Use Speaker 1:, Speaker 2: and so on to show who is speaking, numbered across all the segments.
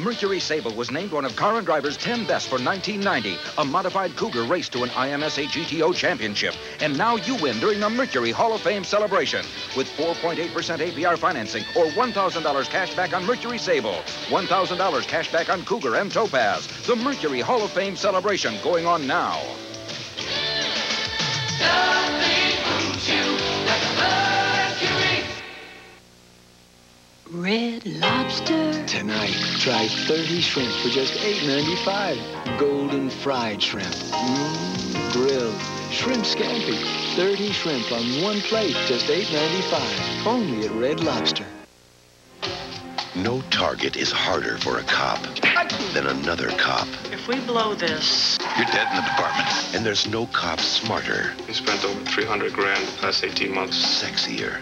Speaker 1: Mercury Sable was named one of Car and Driver's 10 best for 1990. A modified Cougar raced to an IMSA GTO championship. And now you win during the Mercury Hall of Fame celebration with 4.8% APR financing or $1,000 cash back on Mercury Sable. $1,000 cash back on Cougar and Topaz. The Mercury Hall of Fame celebration going on now.
Speaker 2: Red Lobster.
Speaker 3: Tonight, try 30 shrimp for just $8.95. Golden fried shrimp. Grilled. Shrimp scampi. 30 shrimp on one plate, just $8.95. Only at Red Lobster.
Speaker 4: No target is harder for a cop than another cop.
Speaker 2: If we blow this...
Speaker 4: You're dead in the department. And there's no cop smarter.
Speaker 5: We spent over 300 grand the past 18 months.
Speaker 4: Sexier.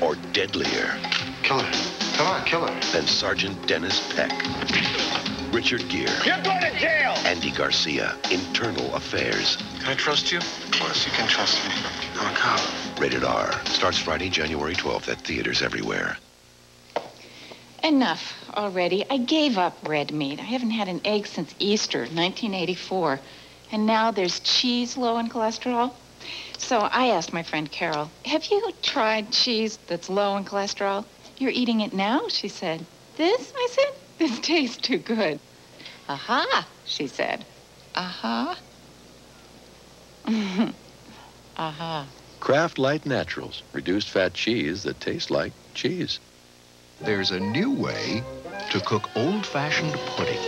Speaker 4: Or deadlier.
Speaker 5: Kill her. Come on, kill her.
Speaker 4: Than Sergeant Dennis Peck. Richard Gere.
Speaker 6: You're going to jail!
Speaker 4: Andy Garcia. Internal Affairs.
Speaker 5: Can I trust you? Of course you can trust me. I'm a cop.
Speaker 4: Rated R. Starts Friday, January 12th at theaters everywhere.
Speaker 7: Enough already. I gave up red meat. I haven't had an egg since Easter, 1984. And now there's cheese low in cholesterol. So I asked my friend Carol, have you tried cheese that's low in cholesterol? You're eating it now, she said. This? I said, this tastes too good. Aha, she said. Aha. Aha.
Speaker 8: Kraft Light Naturals. Reduced fat cheese that tastes like cheese.
Speaker 9: There's a new way to cook old-fashioned pudding.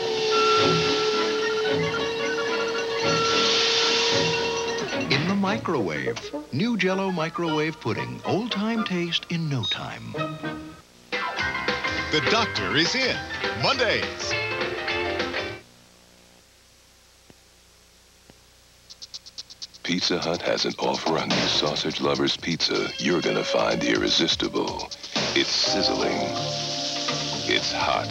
Speaker 9: In the microwave. New Jell-O microwave pudding. Old-time taste in no time.
Speaker 10: The Doctor is in. Mondays.
Speaker 11: Pizza Hut has an offer on new Sausage Lovers pizza you're gonna find irresistible. It's sizzling, it's hot,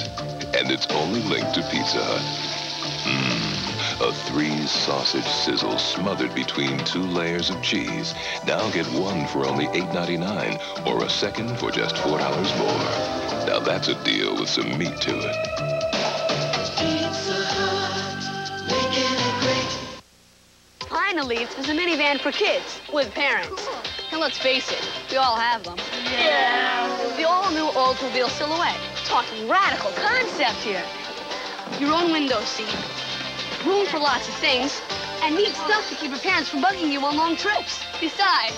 Speaker 11: and it's only linked to Pizza Hut. A 3-sausage sizzle smothered between 2 layers of cheese. Now get one for only $8.99 or a second for just $4 more. Now that's a deal with some meat to it.
Speaker 2: Pizza Hut, making it great.
Speaker 12: Finally, there's a minivan for kids with parents. And let's face it, we all have them.
Speaker 2: Yeah.
Speaker 12: The all-new Oldsmobile Silhouette. Talking radical concept here. Your own window seat. Room for lots of things. And neat stuff to keep your parents from bugging you on long trips. Besides,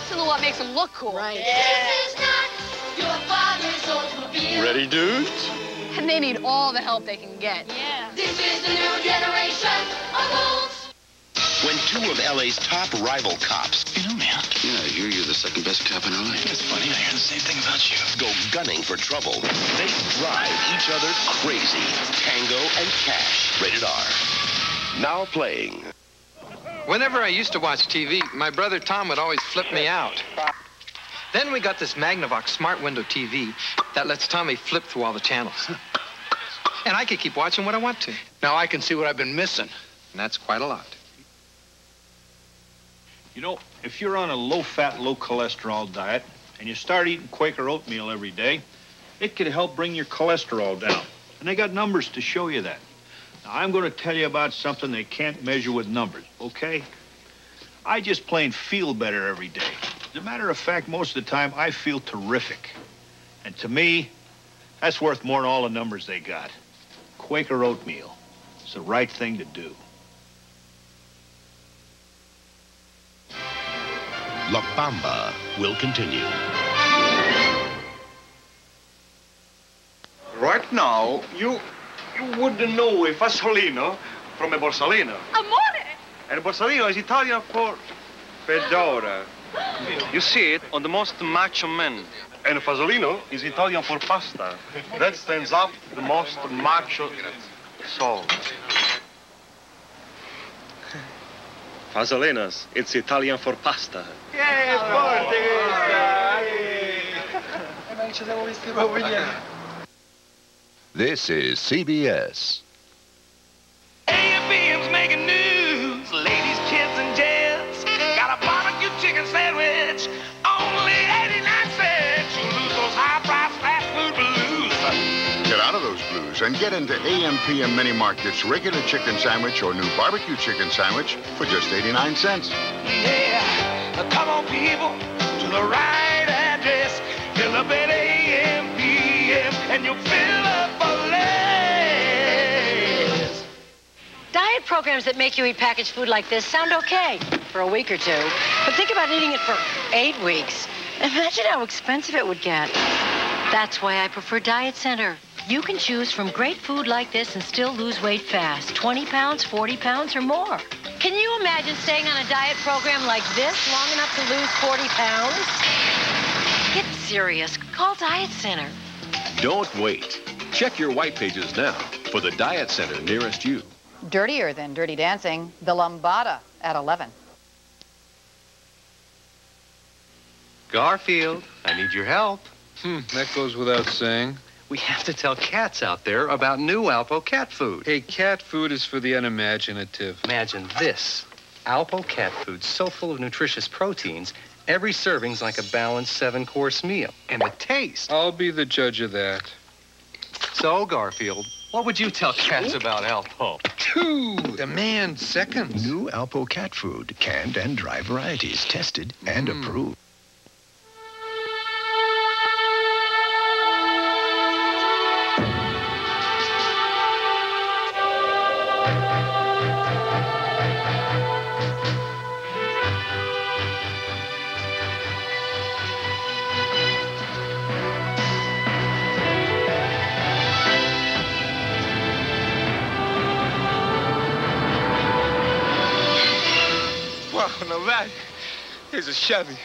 Speaker 12: Silhouette makes them look cool.
Speaker 2: Right. This is not your father's Oldsmobile.
Speaker 8: Ready, dudes?
Speaker 12: And they need all the help they can get.
Speaker 2: Yeah. This is the new generation of Olds.
Speaker 4: When 2 of LA's top rival cops...
Speaker 6: You know, man.
Speaker 4: Yeah, I hear you're the second best cop in LA.
Speaker 6: It's funny, I hear the same thing about you.
Speaker 4: Go gunning for trouble. They drive each other crazy. Tango and Cash. Rated R. Now playing.
Speaker 13: Whenever I used to watch TV, my brother Tom would always flip me out. Then we got this Magnavox Smart Window TV that lets Tommy flip through all the channels. And I could keep watching what I want to.
Speaker 6: Now I can see what I've been missing.
Speaker 13: And that's quite a lot.
Speaker 14: You know, if you're on a low-fat, low-cholesterol diet and you start eating Quaker oatmeal every day, it could help bring your cholesterol down. And they got numbers to show you that. Now, I'm going to tell you about something they can't measure with numbers, okay? I just plain feel better every day. As a matter of fact, most of the time, I feel terrific. And to me, that's worth more than all the numbers they got. Quaker oatmeal. It's the right thing to do.
Speaker 4: La Bamba will continue.
Speaker 14: Right now, you wouldn't know a fasolino from a borsalino.
Speaker 12: Amore!
Speaker 14: And borsalino is Italian for fedora. You see it on the most macho men. And fasolino is Italian for pasta. That stands up the most macho soul. Fasolinos, it's Italian for pasta.
Speaker 10: This is CBS.
Speaker 6: A&B's making news. Ladies, kids, and gents. Got a barbecue chicken sandwich. Only 89 cents. You lose those high-priced fast food blues.
Speaker 10: Get out of those blues.
Speaker 15: Joe's and get into AM/PM Mini Market's regular chicken sandwich or new barbecue chicken sandwich for just 89 cents.
Speaker 6: Yeah, come on, people, to the right address. Fill up at AM/PM and you'll fill up for less.
Speaker 16: Diet programs that make you eat packaged food like this sound okay for a week or two. But think about eating it for 8 weeks. Imagine how expensive it would get. That's why I prefer Diet Center. You can choose from great food like this and still lose weight fast. 20 pounds, 40 pounds, or more. Can you imagine staying on a diet program like this long enough to lose 40 pounds? Get serious. Call Diet Center.
Speaker 8: Don't wait. Check your white pages now for the Diet Center nearest you.
Speaker 17: Dirtier than Dirty Dancing, the Lambada at 11.
Speaker 18: Garfield, I need your help.
Speaker 19: That goes without saying.
Speaker 18: We have to tell cats out there about new Alpo cat food.
Speaker 19: Hey, cat food is for the unimaginative.
Speaker 18: Imagine this. Alpo cat food so full of nutritious proteins, every serving's like a balanced 7-course meal. And the taste.
Speaker 19: I'll be the judge of that.
Speaker 18: So, Garfield, what would you tell cats about Alpo?
Speaker 19: 2. Demand seconds.
Speaker 9: New Alpo cat food, canned and dry varieties, tested and approved.
Speaker 6: Now that is a Chevy.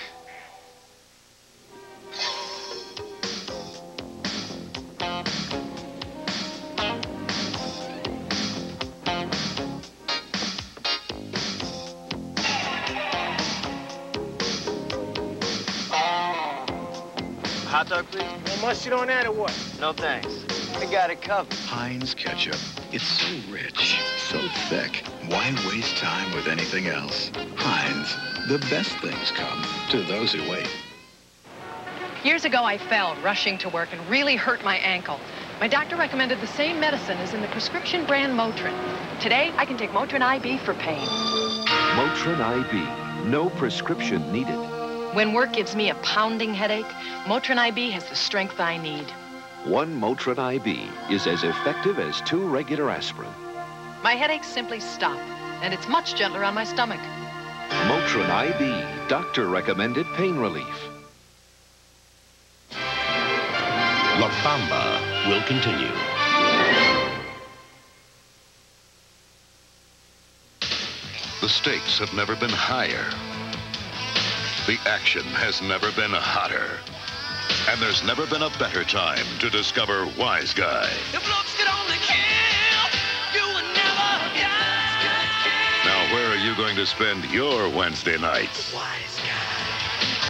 Speaker 20: Hot dog, please?
Speaker 6: Hey, mustard on that or what?
Speaker 20: No, thanks. I got it covered.
Speaker 9: Heinz ketchup. It's so rich, so thick. Why waste time with anything else? Heinz, the best things come to those who wait.
Speaker 21: Years ago, I fell rushing to work and really hurt my ankle. My doctor recommended the same medicine as in the prescription brand Motrin. Today, I can take Motrin IB for pain.
Speaker 22: Motrin IB. No prescription needed.
Speaker 21: When work gives me a pounding headache, Motrin IB has the strength I need.
Speaker 22: 1 Motrin IB is as effective as 2 regular aspirin.
Speaker 21: My headaches simply stop, and it's much gentler on my stomach.
Speaker 22: Motrin IB, doctor-recommended pain relief.
Speaker 9: La Bamba will continue.
Speaker 10: The stakes have never been higher. The action has never been hotter. And there's never been a better time to discover Wise Guy. Now, where are you going to spend your Wednesday nights?
Speaker 6: Wise Guy.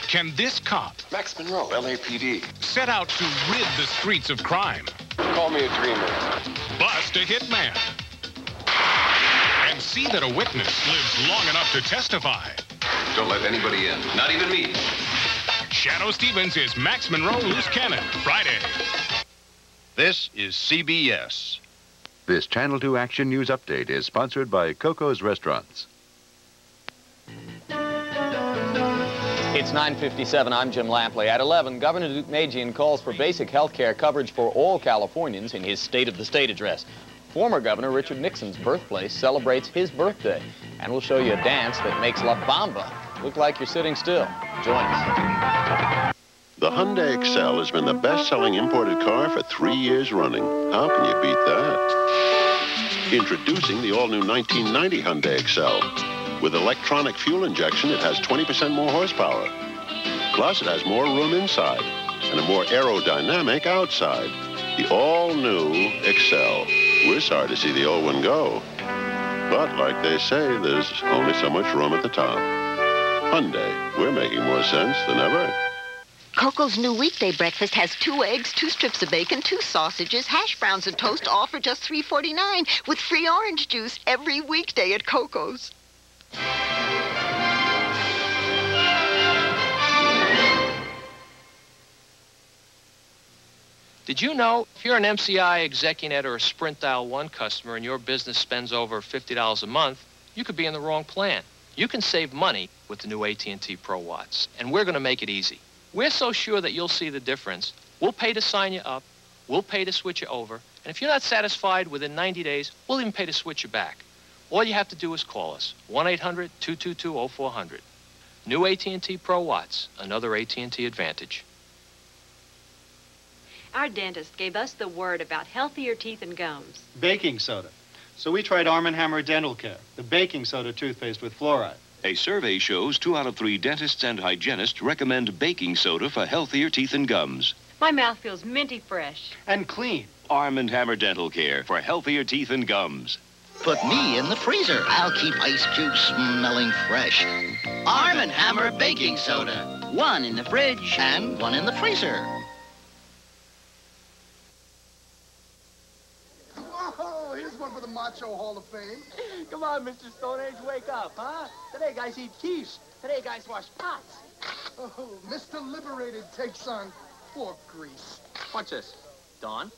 Speaker 23: Can this cop,
Speaker 11: Max Monroe, LAPD,
Speaker 23: set out to rid the streets of crime,
Speaker 11: call me a dreamer,
Speaker 23: bust a hitman, and see that a witness lives long enough to testify?
Speaker 11: Don't let anybody in, not even me.
Speaker 23: Shadow Stevens is Max Monroe Loose Cannon, Friday.
Speaker 10: This is CBS.
Speaker 24: This Channel 2 Action News Update is sponsored by Coco's Restaurants.
Speaker 25: It's 9:57. I'm Jim Lampley. At 11, Governor Duke Magian calls for basic health care coverage for all Californians in his State of the State address. Former Governor Richard Nixon's birthplace celebrates his birthday, and we'll show you a dance that makes La Bamba look like you're sitting still. Join us.
Speaker 26: The Hyundai Excel has been the best-selling imported car for 3 years running. How can you beat that? Introducing the all-new 1990 Hyundai Excel. With electronic fuel injection, it has 20% more horsepower. Plus, it has more room inside and a more aerodynamic outside. The all-new Excel. We're sorry to see the old one go. But like they say, there's only so much room at the top. Hyundai, we're making more sense than ever.
Speaker 27: Coco's new weekday breakfast has 2 eggs, 2 strips of bacon, 2 sausages, hash browns, and toast, all for just $3.49 with free orange juice every weekday at Coco's.
Speaker 1: Did you know if you're an MCI, Execunet, or a Sprint Dial 1 customer and your business spends over $50 a month, you could be in the wrong plan. You can save money with the new AT&T Pro Watts, and we're going to make it easy. We're so sure that you'll see the difference. We'll pay to sign you up. We'll pay to switch you over. And if you're not satisfied within 90 days, we'll even pay to switch you back. All you have to do is call us, 1-800-222-0400. New AT&T Pro Watts, another AT&T advantage.
Speaker 2: Our dentist gave us the word about healthier teeth and gums.
Speaker 3: Baking soda. So we tried Arm & Hammer Dental Care, the baking soda toothpaste with fluoride.
Speaker 4: A survey shows 2 out of 3 dentists and hygienists recommend baking soda for healthier teeth and gums.
Speaker 2: My mouth feels minty fresh.
Speaker 3: And clean.
Speaker 4: Arm & Hammer Dental Care for healthier teeth and gums.
Speaker 5: Put me in the freezer. I'll keep ice cubes smelling fresh. Arm & Hammer baking soda. 1 in the fridge and 1 in the freezer.
Speaker 7: Whoa, here's one for the Macho Hall of Fame.
Speaker 20: Come on, Mr. Stone Age, wake up, huh? Today guys eat quiche. Today guys wash pots.
Speaker 7: Oh, Mr. Liberated takes on fork grease.
Speaker 20: Watch this. Don,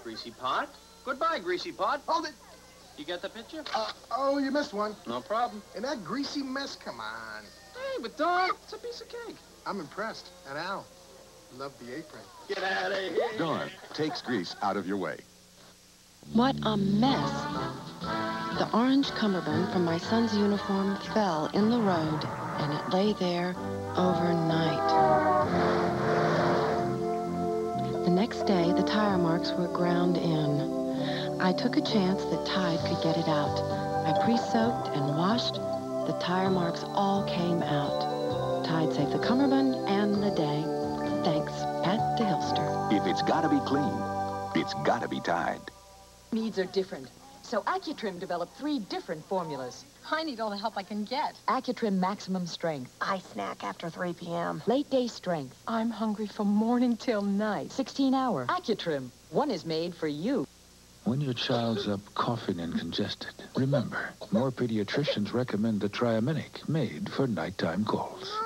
Speaker 20: greasy pot. Goodbye, greasy pot.
Speaker 7: Hold it.
Speaker 20: You get the picture?
Speaker 7: Oh, you missed one.
Speaker 20: No problem.
Speaker 7: And that greasy mess, come on.
Speaker 20: Hey, but Don, it's a piece of cake.
Speaker 7: I'm impressed. And Al, love the apron.
Speaker 20: Get out of here.
Speaker 13: Dawn takes grease out of your way.
Speaker 28: What a mess. The orange cummerbund from my son's uniform fell in the road, and it lay there overnight. The next day, the tire marks were ground in. I took a chance that Tide could get it out. I pre-soaked and washed. The tire marks all came out. Tide saved the cummerbund and the day. Thanks, Pat the Hillster.
Speaker 22: If it's gotta be clean, it's gotta be Tide.
Speaker 29: Needs are different. So Accutrim developed 3 different formulas.
Speaker 21: I need all the help I can get.
Speaker 29: Accutrim Maximum Strength.
Speaker 21: I snack after 3 p.m.
Speaker 29: Late Day Strength.
Speaker 21: I'm hungry from morning till night.
Speaker 29: 16-hour. Accutrim. One is made for you.
Speaker 30: When your child's up coughing and congested, remember, more pediatricians recommend the Triaminic, made for nighttime colds.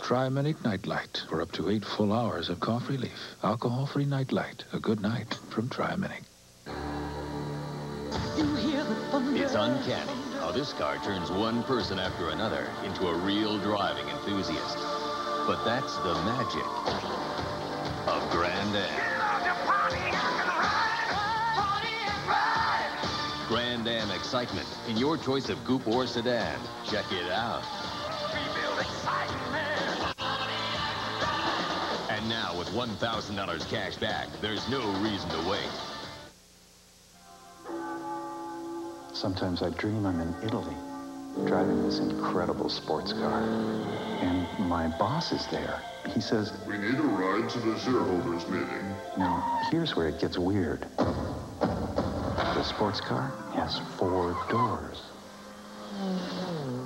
Speaker 30: Triaminic Nightlight for up to 8 full hours of cough relief. Alcohol-free Nightlight, a good night from Triaminic.
Speaker 31: It's uncanny how this car turns one person after another into a real driving enthusiast. But that's the magic of Grand Am. Grand Am excitement in your choice of coupe or sedan. Check it out. And now with $1,000 cash back, there's no reason to wait.
Speaker 9: Sometimes I dream I'm in Italy, driving this incredible sports car. And my boss is there. He says,
Speaker 32: "We need a ride to the shareholders meeting."
Speaker 9: Now, here's where it gets weird. The sports car has 4 doors.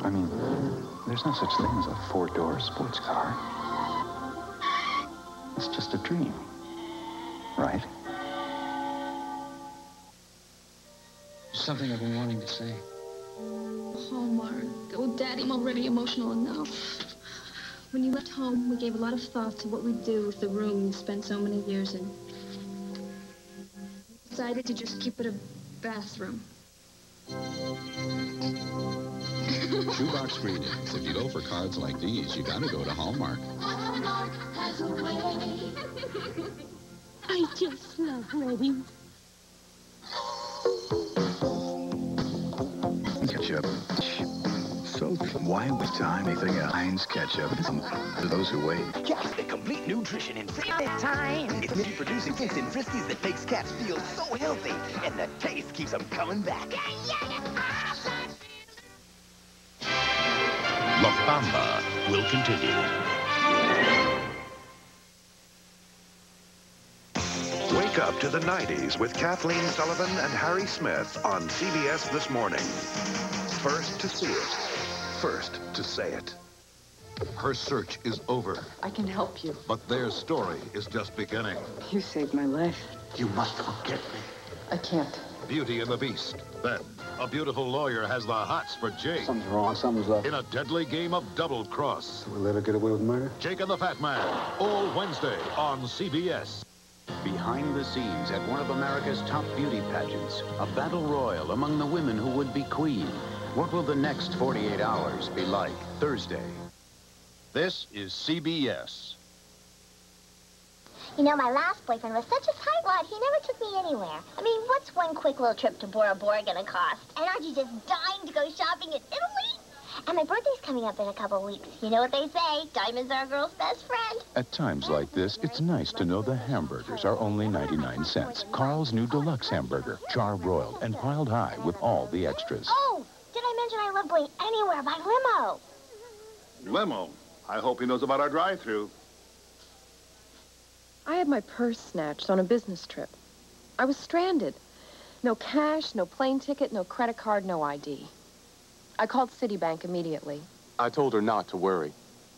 Speaker 9: I mean, there's no such thing as a 4-door sports car. It's just a dream, right?
Speaker 33: Something I've been wanting to say.
Speaker 34: Hallmark. Oh, Daddy, I'm already emotional enough. When you left home, we gave a lot of thought to what we'd do with the room you spent so many years in. Decided to just keep it a bathroom.
Speaker 35: Shoebox greetings. If you go for cards like these, you gotta go to Hallmark.
Speaker 34: Hallmark has a way. I just love weddings.
Speaker 9: Ketchup. So why waste time anything else? Heinz ketchup. For those who wait.
Speaker 36: Just the complete nutrition in time. It's producing taste in Friskies that makes cats feel so healthy, and the taste keeps them coming back.
Speaker 22: La Bamba will continue.
Speaker 37: Wake up to the 90s with Kathleen Sullivan and Harry Smith on CBS This Morning. First to see it, first to say it.
Speaker 22: Her search is over,
Speaker 29: I can help you.
Speaker 22: but their story is just beginning.
Speaker 29: You saved my life.
Speaker 22: You must forget me.
Speaker 29: I can't.
Speaker 22: Beauty and the Beast. Then, a beautiful lawyer has the hots for Jake.
Speaker 9: Something's wrong. Something's up.
Speaker 22: In a deadly game of double cross.
Speaker 9: Will we let her get away with murder?
Speaker 22: Jake and the Fat Man, all Wednesday on CBS.
Speaker 1: Behind the scenes at one of America's top beauty pageants, a battle royal among the women who would be queen. What will the next 48 hours be like? Thursday.
Speaker 6: This is CBS.
Speaker 8: You know, my last boyfriend was such a tightwad, he never took me anywhere. I mean, what's one quick little trip to Bora Bora gonna cost? And aren't you just dying to go shopping in Italy? And my birthday's coming up in a couple of weeks. You know what they say, diamonds are a girl's best friend.
Speaker 35: At times like this, it's nice to know the hamburgers are only 99 cents. Carl's new deluxe hamburger, char-broiled and piled high with all the extras.
Speaker 8: Oh, did I mention I love going anywhere by limo?
Speaker 10: Limo? I hope he knows about our drive-thru.
Speaker 21: I had my purse snatched on a business trip. I was stranded. No cash, no plane ticket, no credit card, no ID. I called Citibank immediately.
Speaker 11: I told her not to worry.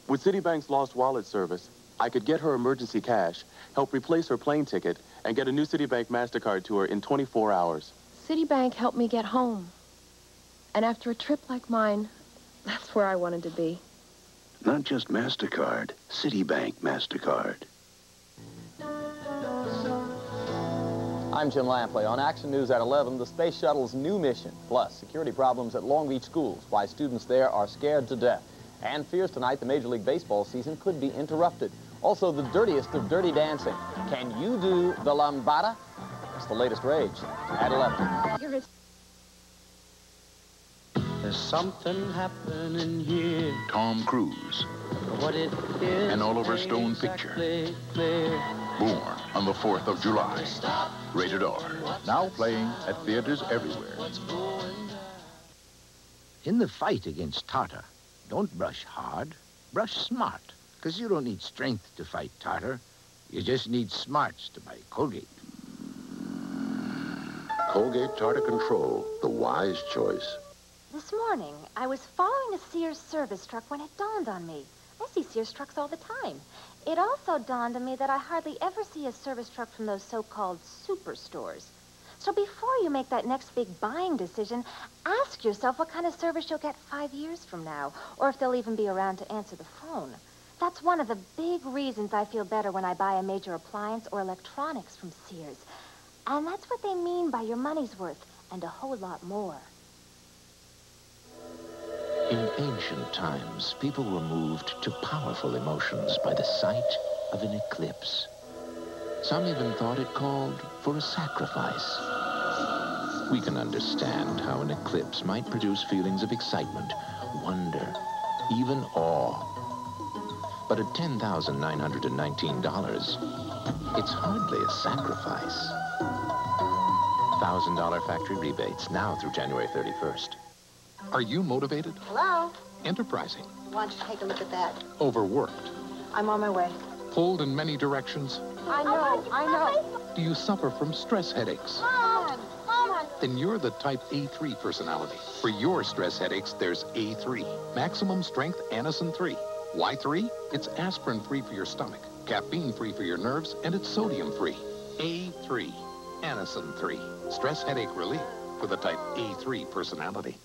Speaker 11: With Citibank's lost wallet service, I could get her emergency cash, help replace her plane ticket, and get a new Citibank MasterCard to her in 24 hours.
Speaker 21: Citibank helped me get home. And after a trip like mine, that's where I wanted to be.
Speaker 35: Not just MasterCard, Citibank MasterCard.
Speaker 11: I'm Jim Lampley. On Action News at 11, the Space Shuttle's new mission, plus security problems at Long Beach schools, why students there are scared to death, and fears tonight the Major League Baseball season could be interrupted. Also, the dirtiest of dirty dancing. Can you do the lambada? That's the latest rage at 11.
Speaker 12: There's something happening here.
Speaker 35: Tom Cruise.
Speaker 12: What it is,
Speaker 35: An Oliver Stone picture.
Speaker 12: Clear.
Speaker 35: Born on the 4th of July. Rated R. Now playing at theaters everywhere.
Speaker 14: In the fight against tartar, don't brush hard, brush smart. Because you don't need strength to fight tartar. You just need smarts to buy Colgate.
Speaker 35: Colgate Tartar Control, the wise choice.
Speaker 15: This morning, I was following a Sears service truck when it dawned on me. I see Sears trucks all the time. It also dawned on me that I hardly ever see a service truck from those so-called superstores. So before you make that next big buying decision, ask yourself what kind of service you'll get 5 years from now, or if they'll even be around to answer the phone. That's one of the big reasons I feel better when I buy a major appliance or electronics from Sears. And that's what they mean by your money's worth, and a whole lot more.
Speaker 14: In ancient times, people were moved to powerful emotions by the sight of an eclipse. Some even thought it called for a sacrifice. We can understand how an eclipse might produce feelings of excitement, wonder, even awe. But at $10,919, it's hardly a sacrifice. $1,000 factory rebates now through January 31st.
Speaker 16: Are you motivated?
Speaker 15: Hello?
Speaker 16: Enterprising?
Speaker 15: Why don't you take a look at that?
Speaker 16: Overworked?
Speaker 15: I'm on my way.
Speaker 16: Pulled in many directions?
Speaker 15: I know.
Speaker 16: Do you suffer from stress headaches?
Speaker 15: Mom!
Speaker 16: Then you're the type A3 personality. For your stress headaches, there's A3. Maximum strength Anacin 3. Why 3? It's aspirin-free for your stomach, caffeine-free for your nerves, and it's sodium-free. A3. Anacin 3. Stress headache relief for the type A3 personality.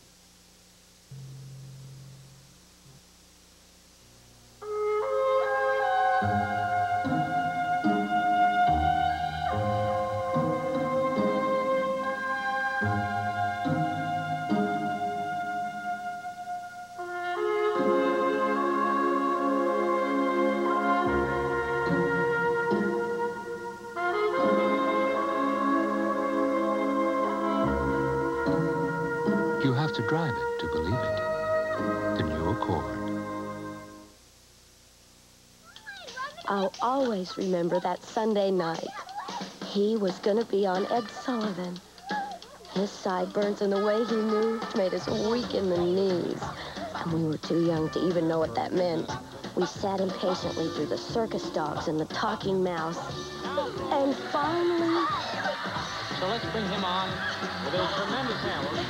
Speaker 16: You have to drive it to believe it. The new Accord.
Speaker 28: I'll always remember that Sunday night. He was gonna be on Ed Sullivan. His sideburns and the way he moved made us weak in the knees. And we were too young to even know what that meant. We sat impatiently through the circus dogs and the talking mouse. And finally...
Speaker 20: So let's bring him on with a tremendous hammer.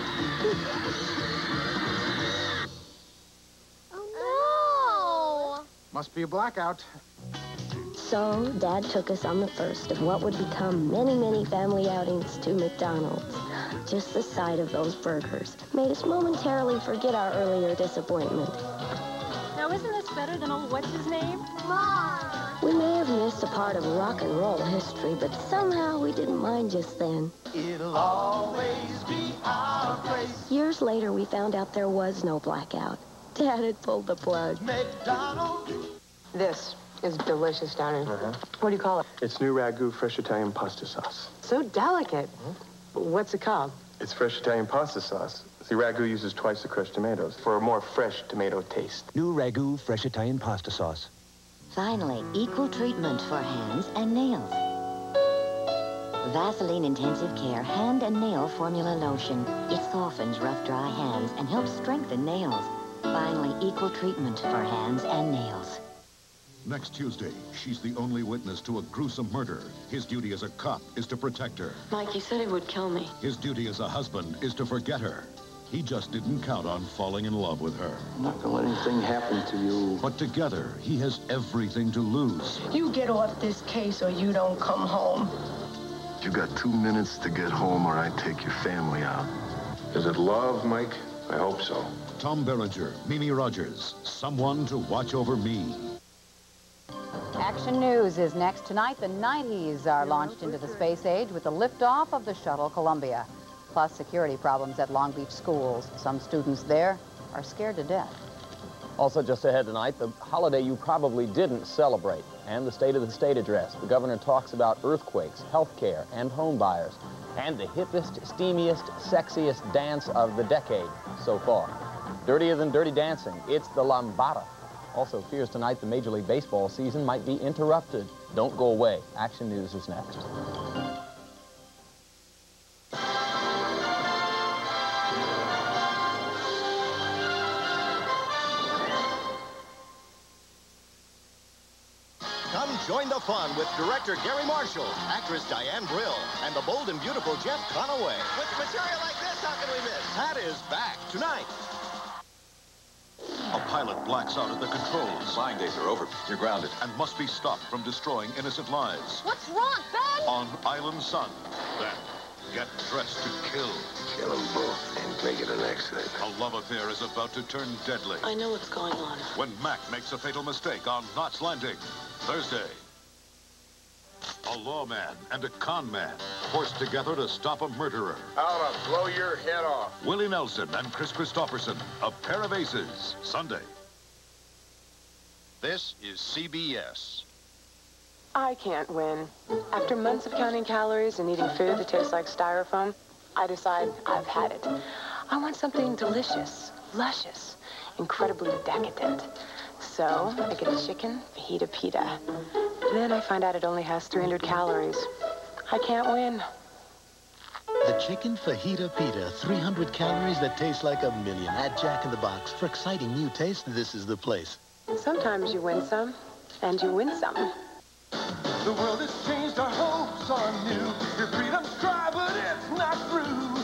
Speaker 28: Oh, no!
Speaker 8: Must be a blackout.
Speaker 28: So, Dad took us on the first of what would become many, many family outings to McDonald's. Just the sight of those burgers made us momentarily forget our earlier disappointment.
Speaker 2: Now, isn't this better than old what's-his-name?
Speaker 28: We may have missed a
Speaker 3: part of rock and roll history, but somehow we didn't mind just then.
Speaker 36: It'll always be our place.
Speaker 3: Years later, we found out there was no blackout. Dad had pulled the plug.
Speaker 36: McDonald's.
Speaker 4: This is delicious, Downer. What do you call it?
Speaker 5: It's new ragu fresh Italian pasta sauce.
Speaker 4: So delicate. What's it called?
Speaker 5: It's fresh Italian pasta sauce. See, ragu uses twice the crushed tomatoes for a more fresh tomato taste.
Speaker 7: New ragu fresh Italian pasta sauce.
Speaker 13: Finally, equal treatment for hands and nails. Vaseline Intensive Care Hand and Nail Formula Lotion. It softens rough, dry hands and helps strengthen nails. Finally, equal treatment for hands and nails.
Speaker 6: Next Tuesday, she's the only witness to a gruesome murder. His duty as a cop is to protect her.
Speaker 3: Mike, you said he would kill me.
Speaker 6: His duty as a husband is to forget her. He just didn't count on falling in love with her.
Speaker 5: I'm not gonna let anything happen to you.
Speaker 6: But together, he has everything to lose.
Speaker 3: You get off this case or you don't come home.
Speaker 10: You got 2 minutes to get home or I take your family out.
Speaker 5: Is it love, Mike? I hope so.
Speaker 6: Tom Berenger, Mimi Rogers, someone to watch over me.
Speaker 17: Action News is next tonight. The 90s are launched into the space age with the liftoff of the shuttle Columbia. Plus security problems at Long Beach schools. Some students there are scared to death.
Speaker 11: Also just ahead tonight, the holiday you probably didn't celebrate and the State of the State address. The governor talks about earthquakes, health care, and home buyers, and the hippest, steamiest, sexiest dance of the decade so far. Dirtier than Dirty Dancing, it's the lambada. Also fears tonight the Major League Baseball season might be interrupted. Don't go away. Action News is next.
Speaker 36: Come join the fun with director Gary Marshall, actress Diane Brill, and the bold and beautiful Jeff Conaway. With material like this, how can we miss? Pat is back tonight.
Speaker 6: A pilot blacks out at the controls.
Speaker 9: Flying days are over. You're grounded.
Speaker 6: And must be stopped from destroying innocent lives.
Speaker 8: What's wrong, Ben?
Speaker 6: On Island Sun. Then, get dressed to kill.
Speaker 10: Kill them both and make it an accident.
Speaker 6: A love affair is about to turn deadly.
Speaker 3: I know what's going on.
Speaker 6: When Mac makes a fatal mistake on Knots Landing. Thursday. A lawman and a con man forced together to stop a murderer.
Speaker 10: How to blow your head off.
Speaker 6: Willie Nelson and Chris Christopherson, a pair of aces. Sunday. This is CBS.
Speaker 4: I can't win. After months of counting calories and eating food that tastes like styrofoam, I decide I've had it. I want something delicious, luscious, incredibly decadent. So I get a chicken fajita pita. Then I find out it only has 300 calories. I can't win.
Speaker 18: The chicken fajita pita, 300 calories that taste like a million. At Jack in the Box. For exciting new taste, this is the place.
Speaker 4: Sometimes you win some, and you win some.
Speaker 36: The world has changed, our hopes are new. Your freedom's try, but it's not through.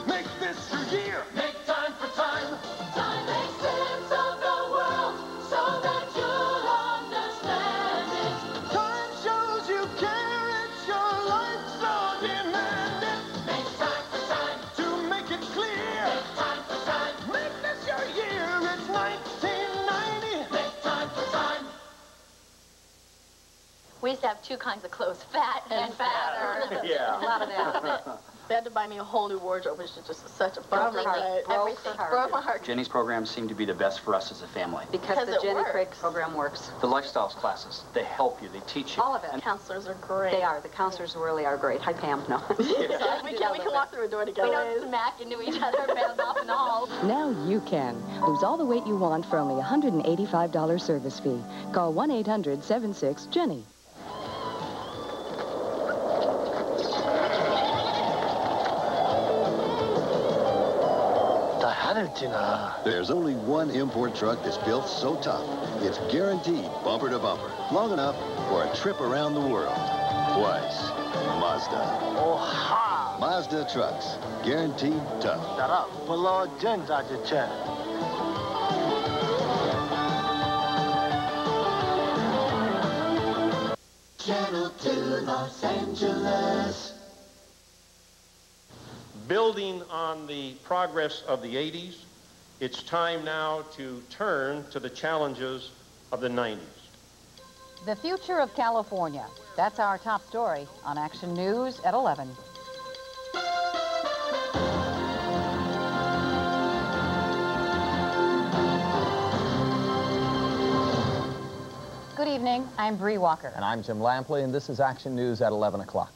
Speaker 36: Make this your year. Make time for time. Time makes sense of the world so that you'll understand it. Time shows you care, it's your life, so demand it. Make time for time. To make it clear. Make time for time. Make this your year, it's 1990. Make time for time.
Speaker 8: We used to have two kinds of clothes, fat and fatter.
Speaker 20: Yeah.
Speaker 8: A lot of that.
Speaker 19: They had to buy me a whole new wardrobe, which is just such a
Speaker 8: Broke
Speaker 19: bummer.
Speaker 8: my heart.
Speaker 19: Everything broke my heart.
Speaker 23: Jenny's programs seem to be the best for us as a family.
Speaker 19: Because
Speaker 17: the Jenny Craig program works.
Speaker 23: The lifestyles classes, they help you, they teach you.
Speaker 17: All of it.
Speaker 19: And counselors are great.
Speaker 17: They are. The counselors really are great. Hi, Pam. No.
Speaker 19: We can walk through a door together.
Speaker 8: We don't smack into each other, bound off in the hall.
Speaker 24: Now you can. Lose all the weight you want for only a $185 service fee. Call 1-800-76-JENNY.
Speaker 25: There's only one import truck that's built so tough. It's guaranteed bumper to bumper, long enough for a trip around the world. Twice. Mazda.
Speaker 20: Oh,
Speaker 25: Mazda trucks, guaranteed tough.
Speaker 20: Pull all gents out your chest.
Speaker 36: Channel 2, Los Angeles.
Speaker 26: Building on the progress of the 80s, it's time now to turn to the challenges of the 90s.
Speaker 17: The future of California. That's our top story on Action News at 11. Good evening. I'm Bree Walker.
Speaker 11: And I'm Jim Lampley, and this is Action News at 11 o'clock.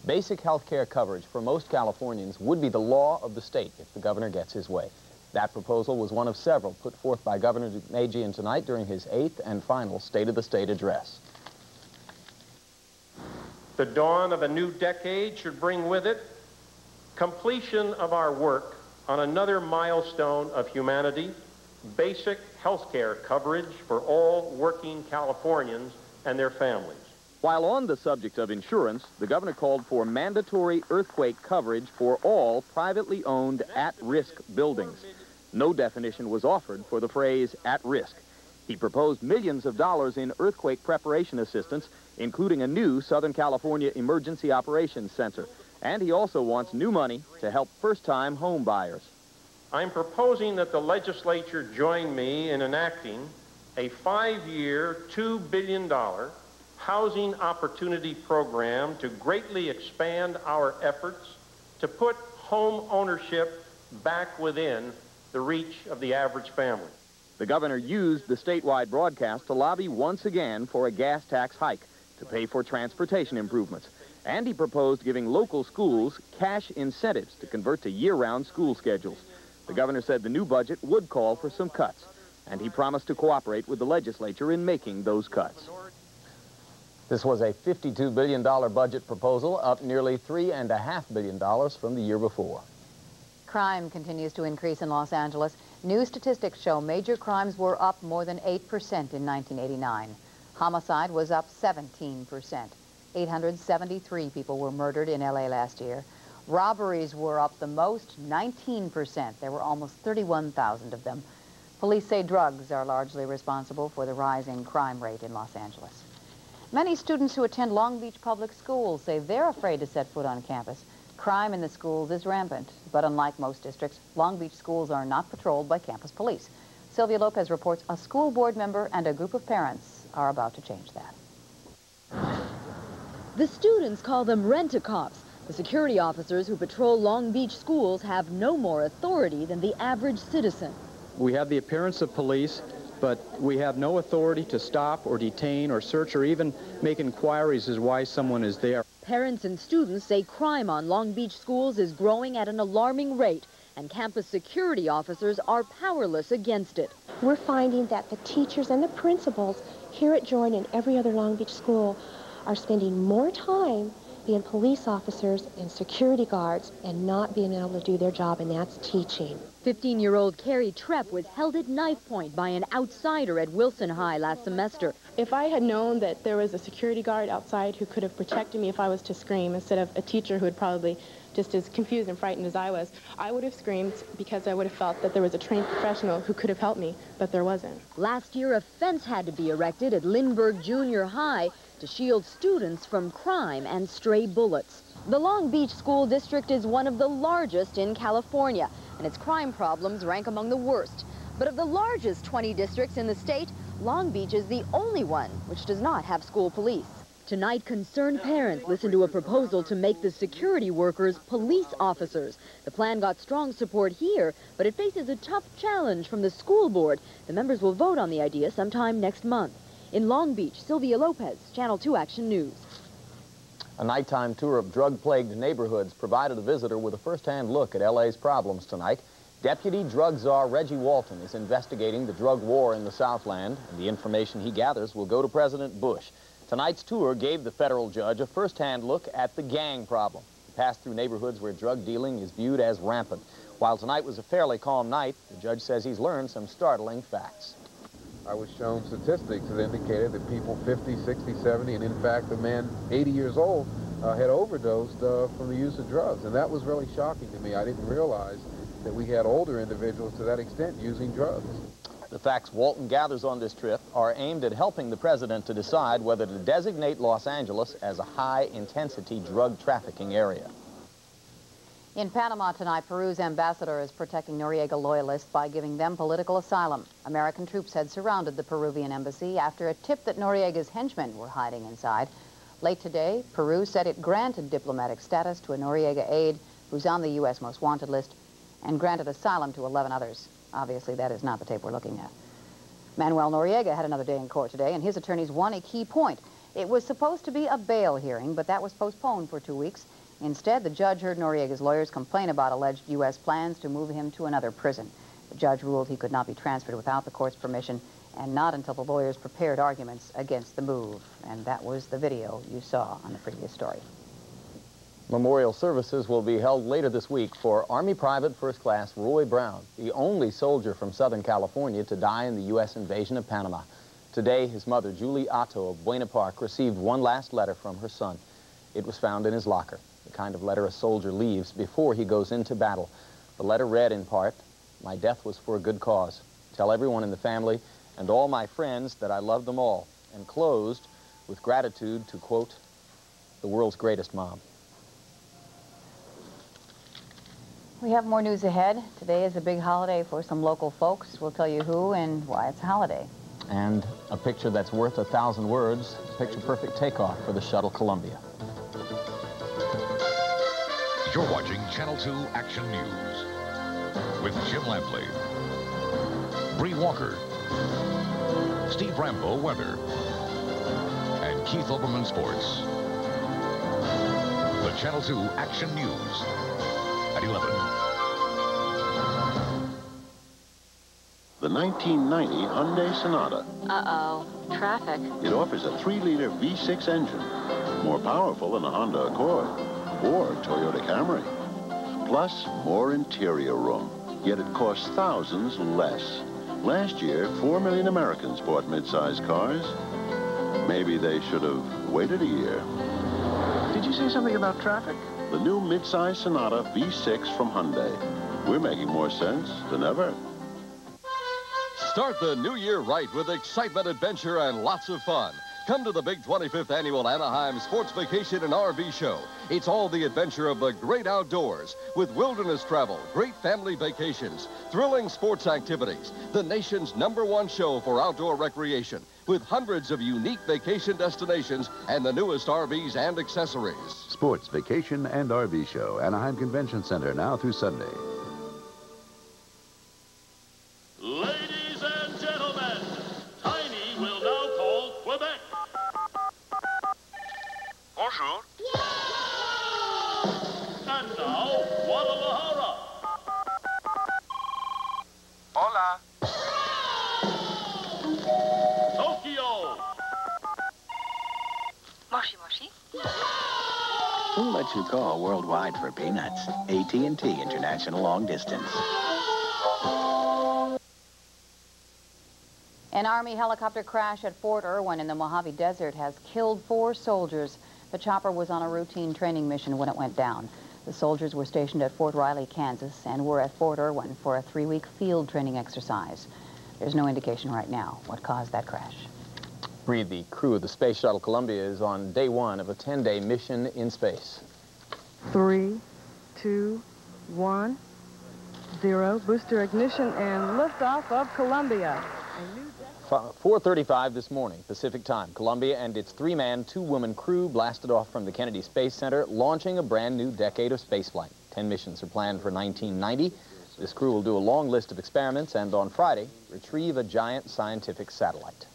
Speaker 11: Basic health care coverage for most Californians would be the law of the state if the governor gets his way. That proposal was one of several put forth by Governor Demejian tonight during his 8th and final State of the State address.
Speaker 26: The dawn of a new decade should bring with it completion of our work on another milestone of humanity, basic health care coverage for all working Californians and their families.
Speaker 11: While on the subject of insurance, the governor called for mandatory earthquake coverage for all privately owned at-risk buildings. No definition was offered for the phrase at risk. He proposed millions of dollars in earthquake preparation assistance, including a new Southern California Emergency Operations Center. And he also wants new money to help first-time home buyers.
Speaker 26: I'm proposing that the legislature join me in enacting a 5-year, $2 billion housing opportunity program to greatly expand our efforts to put home ownership back within the reach of the average family.
Speaker 11: The governor used the statewide broadcast to lobby once again for a gas tax hike to pay for transportation improvements. And he proposed giving local schools cash incentives to convert to year-round school schedules. The governor said the new budget would call for some cuts, and he promised to cooperate with the legislature in making those cuts. This was a $52 billion budget proposal, up nearly $3.5 billion from the year before.
Speaker 17: Crime continues to increase in Los Angeles. New statistics show major crimes were up more than 8% in 1989. Homicide was up 17%. 873 people were murdered in LA last year. Robberies were up the most, 19%. There were almost 31,000 of them. Police say drugs are largely responsible for the rising crime rate in Los Angeles. Many students who attend Long Beach public schools say they're afraid to set foot on campus. Crime in the schools is rampant, but unlike most districts, Long Beach schools are not patrolled by campus police. Sylvia Lopez reports a school board member and a group of parents are about to change that.
Speaker 1: The students call them rent-a-cops. The security officers who patrol Long Beach schools have no more authority than the average citizen.
Speaker 2: We have the appearance of police, but we have no authority to stop or detain or search or even make inquiries as why someone is there.
Speaker 1: Parents and students say crime on Long Beach schools is growing at an alarming rate, and campus security officers are powerless against it.
Speaker 12: We're finding that the teachers and the principals here at Jordan and every other Long Beach school are spending more time being police officers and security guards and not being able to do their job, and that's teaching.
Speaker 1: 15-year-old Carrie Trepp was held at knife point by an outsider at Wilson High last semester.
Speaker 14: If I had known that there was a security guard outside who could have protected me if I was to scream, instead of a teacher who would probably just as confused and frightened as I was, I would have screamed because I would have felt that there was a trained professional who could have helped me, but there wasn't.
Speaker 1: Last year, a fence had to be erected at Lindbergh Junior High to shield students from crime and stray bullets. The Long Beach School District is one of the largest in California, and its crime problems rank among the worst. But of the largest 20 districts in the state, Long Beach is the only one which does not have school police. Tonight, concerned parents listened to a proposal to make the security workers police officers. The plan got strong support here, but it faces a tough challenge from the school board. The members will vote on the idea sometime next month. In Long Beach, Sylvia Lopez, Channel 2 Action News.
Speaker 11: A nighttime tour of drug-plagued neighborhoods provided a visitor with a first-hand look at LA's problems tonight. Deputy Drug Czar Reggie Walton is investigating the drug war in the Southland, and the information he gathers will go to President Bush. Tonight's tour gave the federal judge a first-hand look at the gang problem. He passed through neighborhoods where drug dealing is viewed as rampant. While tonight was a fairly calm night, the judge says he's learned some startling facts.
Speaker 15: I was shown statistics that indicated that people 50, 60, 70, and in fact a man 80 years old had overdosed from the use of drugs. And that was really shocking to me. I didn't realize that we had older individuals to that extent using drugs.
Speaker 11: The facts Walton gathers on this trip are aimed at helping the president to decide whether to designate Los Angeles as a high-intensity drug trafficking area.
Speaker 17: In Panama tonight, Peru's ambassador is protecting Noriega loyalists by giving them political asylum. American troops had surrounded the Peruvian embassy after a tip that Noriega's henchmen were hiding inside. Late today, Peru said it granted diplomatic status to a Noriega aide who's on the U.S. most wanted list and granted asylum to 11 others. Obviously, that is not the tape we're looking at. Manuel Noriega had another day in court today, and his attorneys won a key point. It was supposed to be a bail hearing, but that was postponed for 2 weeks. Instead, the judge heard Noriega's lawyers complain about alleged U.S. plans to move him to another prison. The judge ruled he could not be transferred without the court's permission, and not until the lawyers prepared arguments against the move. And that was the video you saw on the previous story.
Speaker 11: Memorial services will be held later this week for Army Private First Class Roy Brown, the only soldier from Southern California to die in the U.S. invasion of Panama. Today, his mother, Julie Otto of Buena Park, received one last letter from her son. It was found in his locker, the kind of letter a soldier leaves before he goes into battle. The letter read in part, "My death was for a good cause. Tell everyone in the family and all my friends that I love them all," and closed with gratitude to, quote, "the world's greatest mom."
Speaker 17: We have more news ahead. Today is a big holiday for some local folks. We'll tell you who and why it's a holiday.
Speaker 11: And a picture that's worth 1,000 words, picture-perfect takeoff for the shuttle Columbia.
Speaker 6: You're watching Channel 2 Action News with Jim Lampley, Bree Walker, Steve Rambo Weather, and Keith Olbermann Sports. The Channel 2 Action News at 11.
Speaker 25: The 1990 Hyundai Sonata.
Speaker 19: Uh-oh, traffic.
Speaker 25: It offers a 3-liter V6 engine, more powerful than a Honda Accord or Toyota Camry. Plus, more interior room, yet it costs thousands less. Last year, 4 million Americans bought mid-size cars. Maybe they should have waited a year.
Speaker 20: Did you say something about traffic?
Speaker 25: The new mid-size Sonata V6 from Hyundai. We're making more sense than ever.
Speaker 5: Start the new year right with excitement, adventure, and lots of fun. Come to the big 25th Annual Anaheim Sports Vacation and RV Show. It's all the adventure of the great outdoors with wilderness travel, great family vacations, thrilling sports activities, the nation's #1 show for outdoor recreation with hundreds of unique vacation destinations and the newest RVs and accessories.
Speaker 7: Sports Vacation and RV Show, Anaheim Convention Center, now through Sunday.
Speaker 9: Ladies and gentlemen, Tiny will now call Quebec. Bonjour. And now, Guadalajara. Hola. Tokyo.
Speaker 13: Moshi Moshi.
Speaker 16: Who lets you call worldwide for peanuts? AT&T International Long Distance.
Speaker 17: An Army helicopter crash at Fort Irwin in the Mojave Desert has killed 4 soldiers. The chopper was on a routine training mission when it went down. The soldiers were stationed at Fort Riley, Kansas, and were at Fort Irwin for a 3-week field training exercise. There's no indication right now what caused that crash.
Speaker 11: Bree, the crew of the Space Shuttle Columbia is on day 1 of a 10-day mission in space.
Speaker 21: 3, 2, 1, 0. Booster ignition and liftoff of Columbia.
Speaker 11: 4:35 this morning, Pacific time, Columbia and its 3-man, 2-woman crew blasted off from the Kennedy Space Center, launching a brand new decade of spaceflight. 10 missions are planned for 1990. This crew will do a long list of experiments and on Friday, retrieve a giant scientific satellite.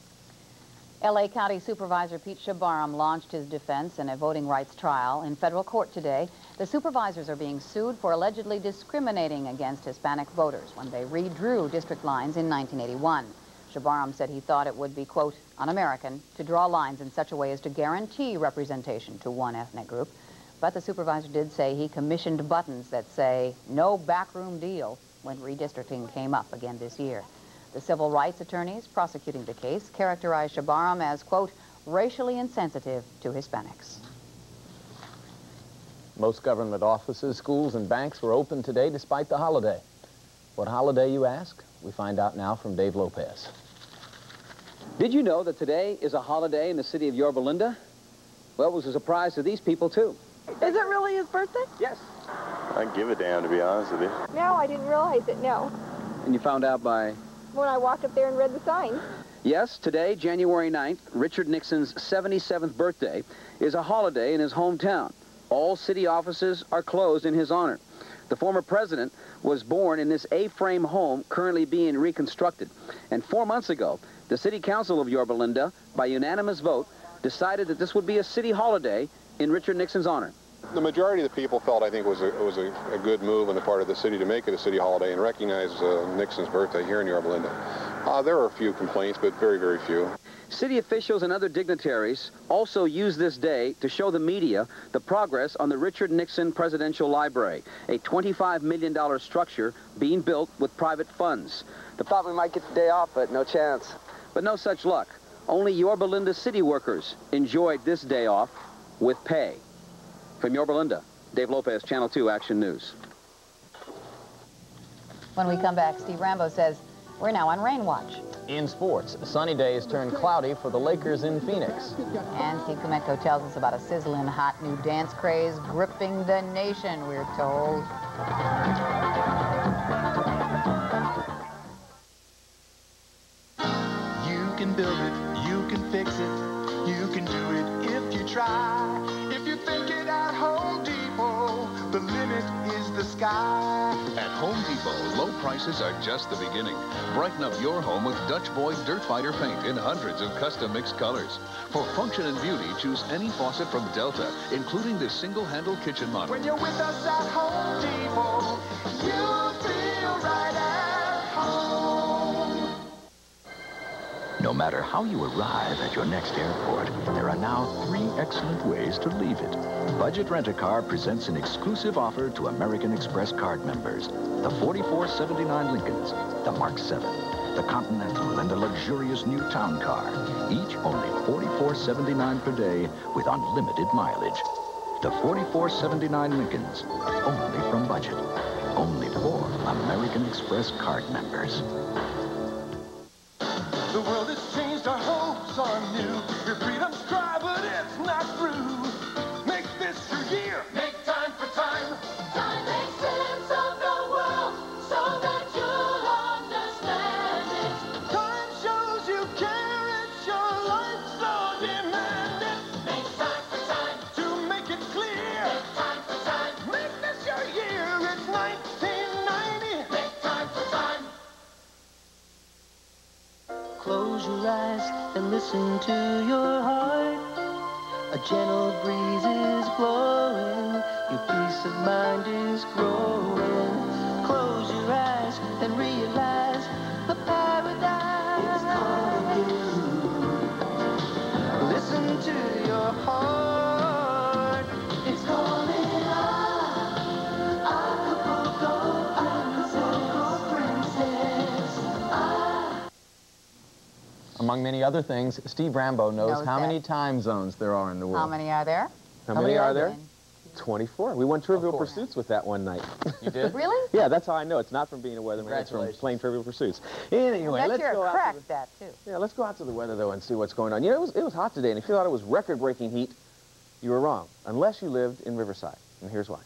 Speaker 17: L.A. County Supervisor Pete Shabaram launched his defense in a voting rights trial in federal court today. The supervisors are being sued for allegedly discriminating against Hispanic voters when they redrew district lines in 1981. Shabaram said he thought it would be, quote, un-American to draw lines in such a way as to guarantee representation to one ethnic group. But the supervisor did say he commissioned buttons that say, no backroom deal, when redistricting came up again this year. The civil rights attorneys prosecuting the case characterized Shabaram as, quote, racially insensitive to Hispanics.
Speaker 11: Most government offices, schools, and banks were open today despite the holiday. What holiday, you ask? We find out now from Dave Lopez.
Speaker 22: Did you know that today is a holiday in the city of Yorba Linda? Well, it was a surprise to these people, too.
Speaker 21: Is it really his birthday?
Speaker 22: Yes.
Speaker 3: I give a damn, to be honest with you.
Speaker 4: No, I didn't realize it, no.
Speaker 22: And you found out by?
Speaker 4: When I walked up there and read the sign.
Speaker 22: Yes, today, January 9th, Richard Nixon's 77th birthday, is a holiday in his hometown. All city offices are closed in his honor. The former president was born in this A-frame home currently being reconstructed. And 4 months ago, the City Council of Yorba Linda, by unanimous vote, decided that this would be a city holiday in Richard Nixon's honor.
Speaker 8: The majority of the people felt, I think, it was a good move on the part of the city to make it a city holiday and recognize Nixon's birthday here in Yorba Linda. There were a few complaints, but very, very few.
Speaker 22: City officials and other dignitaries also used this day to show the media the progress on the Richard Nixon Presidential Library, a $25 million structure being built with private funds. They thought we might get the day off, but no chance. But no such luck. Only Yorba Linda city workers enjoyed this day off with pay. From Yorba Linda, Dave Lopez, Channel 2 Action News.
Speaker 17: When we come back, Steve Rambo says we're now on rain watch.
Speaker 11: In sports, sunny days turn cloudy for the Lakers in Phoenix.
Speaker 17: And Steve Kumetko tells us about a sizzling hot new dance craze gripping the nation, we're told.
Speaker 36: You can build it, you can fix it, you can do it if you try. If you think it at Home Depot, the limit is the sky.
Speaker 10: At Home Depot, low prices are just the beginning. Brighten up your home with Dutch Boy Dirt Fighter paint in hundreds of custom mixed colors. For function and beauty, choose any faucet from Delta, including the single-handle kitchen model.
Speaker 36: When you're with us at Home Depot, you'll feel right at home.
Speaker 13: No matter how you arrive at your next airport, there are now 3 excellent ways to leave it. Budget Rent-A-Car presents an exclusive offer to American Express card members. The 4479 Lincolns, the Mark 7, the Continental, and the luxurious new Town Car. Each only $44.79 per day with unlimited mileage. The 4479 Lincolns, only from Budget. Only for American Express card members.
Speaker 36: The world has changed, our hopes are new. Your freedom's dry, but it's not through. Make this your year. Make time for time. Time makes sense of the world so that you'll understand it. Time shows you care, it's your life, so demand it. Make time for time to make it clear. Make time for time. Make this your year. It's 1990. Make time for time.
Speaker 18: Close your eyes and listen to your heart. A gentle breeze is blowing. Your peace of mind is growing. Close your eyes and realize the paradise is calling you. Listen to your heart. It's calling out. Acapulco princess.
Speaker 11: Among many other things, Steve Rambo knows how many time zones there are in the world.
Speaker 17: How many are there?
Speaker 11: How many are there? 24. We won Trivial Pursuits with that one night.
Speaker 17: You did? Really?
Speaker 11: Yeah, that's how I know. It's not from being a weatherman. It's from playing Trivial Pursuits. Anyway, let's go out.
Speaker 17: Cracked that, too.
Speaker 11: Yeah, let's go out to the weather, though, and see what's going on. You know, it was hot today, and if you thought it was record-breaking heat, you were wrong, unless you lived in Riverside. And here's why.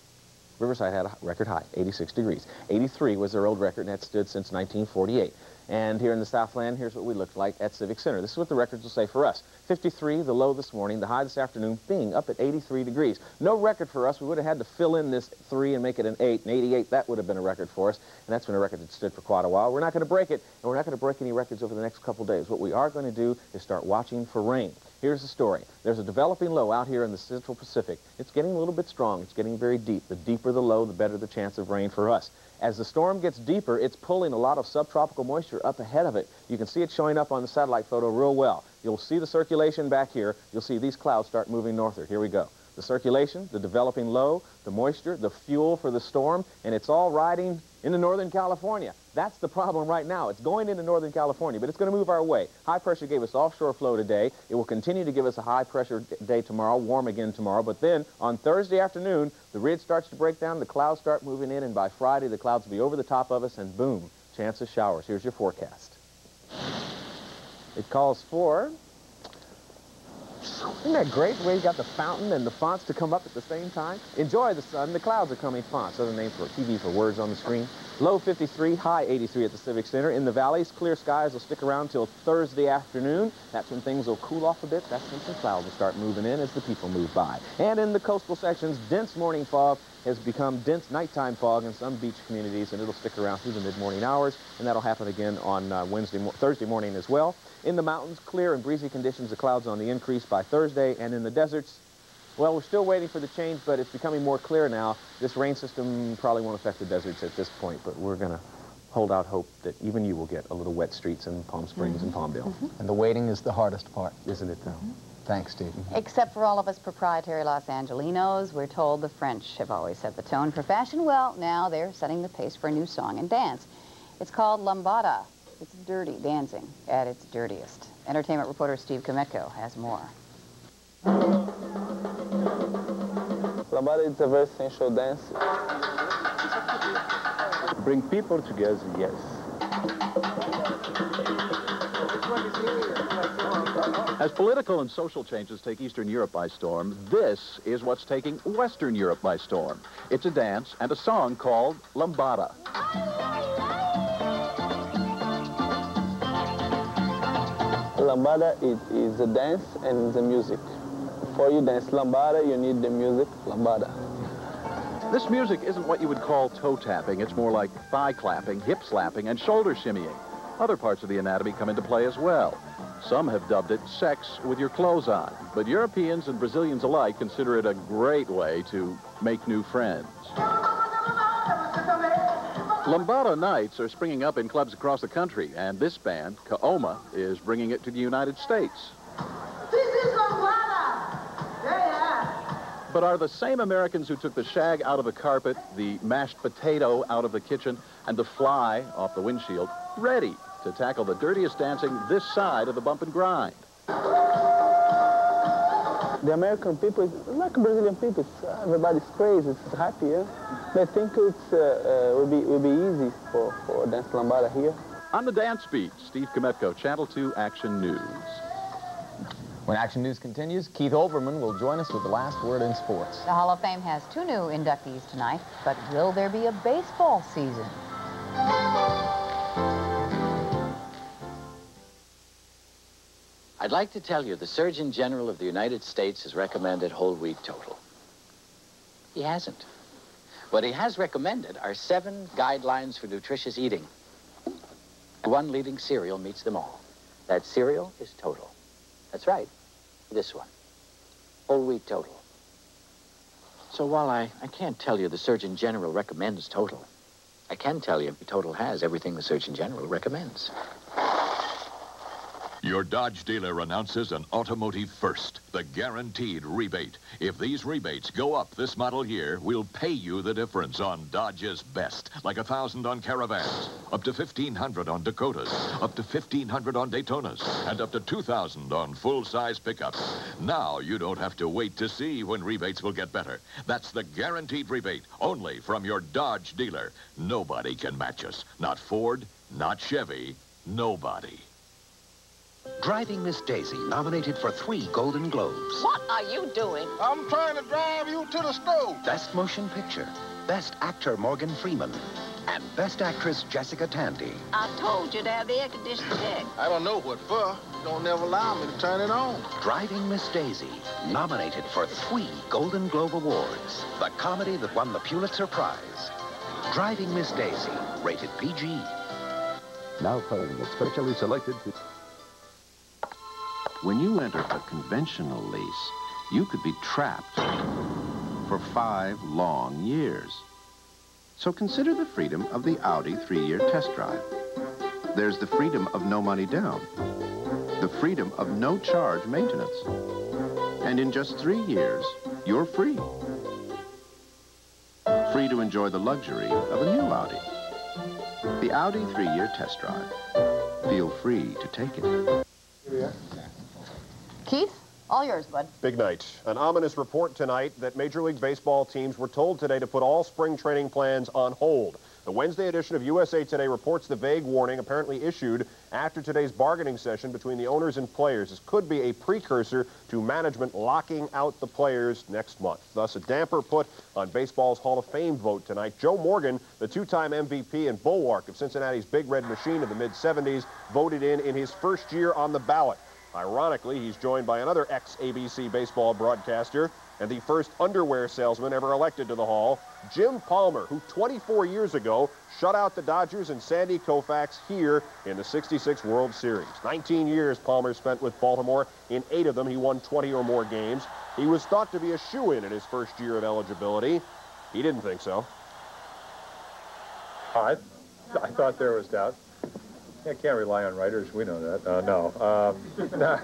Speaker 11: Riverside had a record high, 86 degrees. 83 was their old record, and that stood since 1948. And here in the Southland, here's what we looked like at Civic Center. This is what the records will say for us. 53, the low this morning, the high this afternoon, being up at 83 degrees. No record for us. We would have had to fill in this 3 and make it an 8. And 88, that would have been a record for us. And that's been a record that stood for quite a while. We're not going to break it, and we're not going to break any records over the next couple days. What we are going to do is start watching for rain. Here's the story. There's a developing low out here in the Central Pacific. It's getting a little bit strong. It's getting very deep. The deeper the low, the better the chance of rain for us. As the storm gets deeper, it's pulling a lot of subtropical moisture up ahead of it. You can see it showing up on the satellite photo real well. You'll see the circulation back here. You'll see these clouds start moving northward. Here we go. The circulation, the developing low, the moisture, the fuel for the storm, and it's all riding into Northern California. That's the problem right now. It's going into Northern California, but it's going to move our way. High pressure gave us offshore flow today. It will continue to give us a high pressure day tomorrow, warm again tomorrow, but then on Thursday afternoon, the ridge starts to break down, the clouds start moving in, and by Friday, the clouds will be over the top of us, and boom, chance of showers. Here's your forecast. It calls for
Speaker 1: Isn't that great, the way you got the fountain and the fonts to come up at the same time? Enjoy the sun. The clouds are coming. Fonts, other name for TV for words on the screen. Low 53, high 83 at the Civic Center. In the valleys, clear skies will stick around till Thursday afternoon. That's when things will cool off a bit. That's when some clouds will start moving in as the people move by. And in the coastal sections, dense morning fog has become dense nighttime fog in some beach communities, and it'll stick around through the mid-morning hours, and that'll happen again on Thursday morning as well. In the mountains, clear and breezy conditions, the clouds on the increase by Thursday, and in the deserts, well, we're still waiting for the change, but it's becoming more clear now. This rain system probably won't affect the deserts at this point, but we're going to hold out hope that even you will get a little wet streets in Palm Springs and Palmdale.
Speaker 2: And the waiting is the hardest part.
Speaker 1: Isn't it, though?
Speaker 2: Thanks, Steve.
Speaker 17: Except for all of us proprietary Los Angelinos, we're told the French have always set the tone for fashion. Well, now they're setting the pace for a new song and dance. It's called Lambada. It's dirty dancing at its dirtiest. Entertainment reporter Steve Kometko has more.
Speaker 12: Lambada is a very sensual dance.
Speaker 3: Bring people together, yes.
Speaker 10: As political and social changes take Eastern Europe by storm, this is what's taking Western Europe by storm. It's a dance and a song called Lambada.
Speaker 12: Lambada is a dance and the music. For you dance Lambada, you need the music Lambada.
Speaker 10: This music isn't what you would call toe tapping. It's more like thigh clapping, hip slapping, and shoulder shimmying. Other parts of the anatomy come into play as well. Some have dubbed it sex with your clothes on, but Europeans and Brazilians alike consider it a great way to make new friends. Lambada nights are springing up in clubs across the country, and this band, Kaoma, is bringing it to the United States.
Speaker 14: This is Lambada! Yeah.
Speaker 10: But are the same Americans who took the shag out of the carpet, the mashed potato out of the kitchen, and the fly off the windshield ready to tackle the dirtiest dancing this side of the bump and grind?
Speaker 12: The American people, like Brazilian people, everybody's crazy, it's happy, yeah? They think it will be easy for dance Lambada here.
Speaker 10: On the dance beat, Steve Kometko, Channel 2 Action News.
Speaker 11: When Action News continues, Keith Olbermann will join us with the last word in sports.
Speaker 17: The Hall of Fame has 2 new inductees tonight, but will there be a baseball season?
Speaker 23: I'd like to tell you the Surgeon General of the United States has recommended whole wheat total. He hasn't. What he has recommended are 7 guidelines for nutritious eating. One leading cereal meets them all. That cereal is total. That's right, this one. Whole wheat total. So while I can't tell you the Surgeon General recommends total, I can tell you total has everything the Surgeon General recommends.
Speaker 6: Your Dodge dealer announces an automotive first, the guaranteed rebate. If these rebates go up this model year, we'll pay you the difference on Dodge's best, like $1,000 on Caravans, up to $1,500 on Dakotas, up to $1,500 on Daytonas, and up to $2,000 on full-size pickups. Now you don't have to wait to see when rebates will get better. That's the guaranteed rebate, only from your Dodge dealer. Nobody can match us. Not Ford, not Chevy, nobody.
Speaker 24: Driving Miss Daisy, nominated for 3 Golden Globes.
Speaker 26: What are you doing?
Speaker 24: I'm trying to drive you to the stove. Best Motion Picture, Best Actor Morgan Freeman, and Best Actress Jessica Tandy.
Speaker 26: I told you to have the air conditioner checked.
Speaker 24: I don't know what for. You don't never allow me to turn it on. Driving Miss Daisy, nominated for 3 Golden Globe Awards. The comedy that won the Pulitzer Prize. Driving Miss Daisy, rated PG.
Speaker 7: Now playing it specially selected to...
Speaker 25: When you enter a conventional lease, you could be trapped for 5 long years. So consider the freedom of the Audi 3-year test drive. There's the freedom of no money down, the freedom of no charge maintenance. And in just 3 years, you're free. Free to enjoy the luxury of a new Audi. The Audi 3-year test drive. Feel free to take it.
Speaker 17: Keith, all yours, bud.
Speaker 27: Big night. An ominous report tonight that Major League Baseball teams were told today to put all spring training plans on hold.
Speaker 5: The Wednesday edition of USA Today reports the vague warning apparently issued after today's bargaining session between the owners and players. This could be a precursor to management locking out the players next month. Thus, a damper put on baseball's Hall of Fame vote tonight. Joe Morgan, the two-time MVP and bulwark of Cincinnati's Big Red Machine of the mid-'70s, voted in his first year on the ballot. Ironically, he's joined by another ex-ABC baseball broadcaster and the first underwear salesman ever elected to the Hall, Jim Palmer, who 24 years ago shut out the Dodgers and Sandy Koufax here in the '66 World Series. 19 years Palmer spent with Baltimore. In 8 of them, he won 20 or more games. He was thought to be a shoo-in in his first year of eligibility. He didn't think so.
Speaker 9: I thought there was doubt. I can't rely on writers. We know that. No.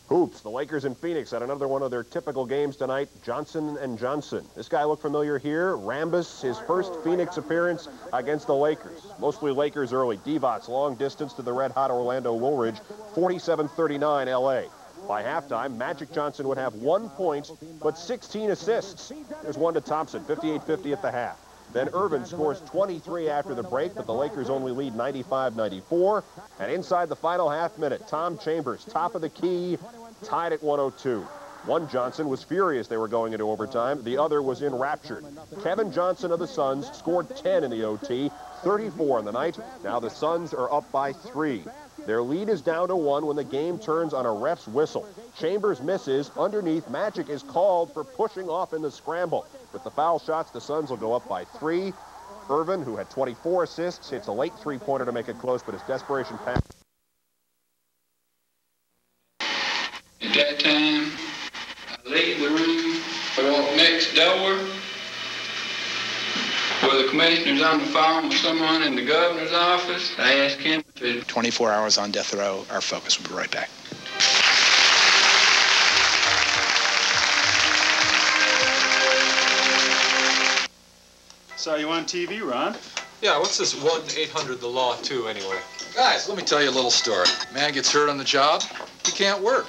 Speaker 5: Hoops. The Lakers in Phoenix had another one of their typical games tonight. Johnson & Johnson. This guy looked familiar here. Rambis, his first Phoenix appearance against the Lakers. Mostly Lakers early. Divac long distance to the red-hot Orlando Woolridge. 47-39 L.A. By halftime, Magic Johnson would have 1 point, but 16 assists. There's one to Thompson, 58-50 at the half. Then Irvin scores 23 after the break, but the Lakers only lead 95-94. And inside the final half minute, Tom Chambers, top of the key, tied at 102. One Johnson was furious they were going into overtime. The other was enraptured. Kevin Johnson of the Suns scored 10 in the OT, 34 in the night. Now the Suns are up by 3. Their lead is down to 1 when the game turns on a ref's whistle. Chambers misses. Underneath, Magic is called for pushing off in the scramble. With the foul shots, the Suns will go up by 3. Irvin, who had 24 assists, hits a late three-pointer to make it close, but his desperation pass.
Speaker 15: At that time, I leave the room, I walk next door, where the commissioner's on the phone with someone in the governor's office. I ask him if it's
Speaker 16: 24 hours on death row. Our focus. We'll be right back.
Speaker 19: Saw you on TV, Ron.
Speaker 20: Yeah, what's this 1-800-THE-LAW 2 anyway?
Speaker 21: Guys, let me tell you a little story. Man gets hurt on the job, he can't work.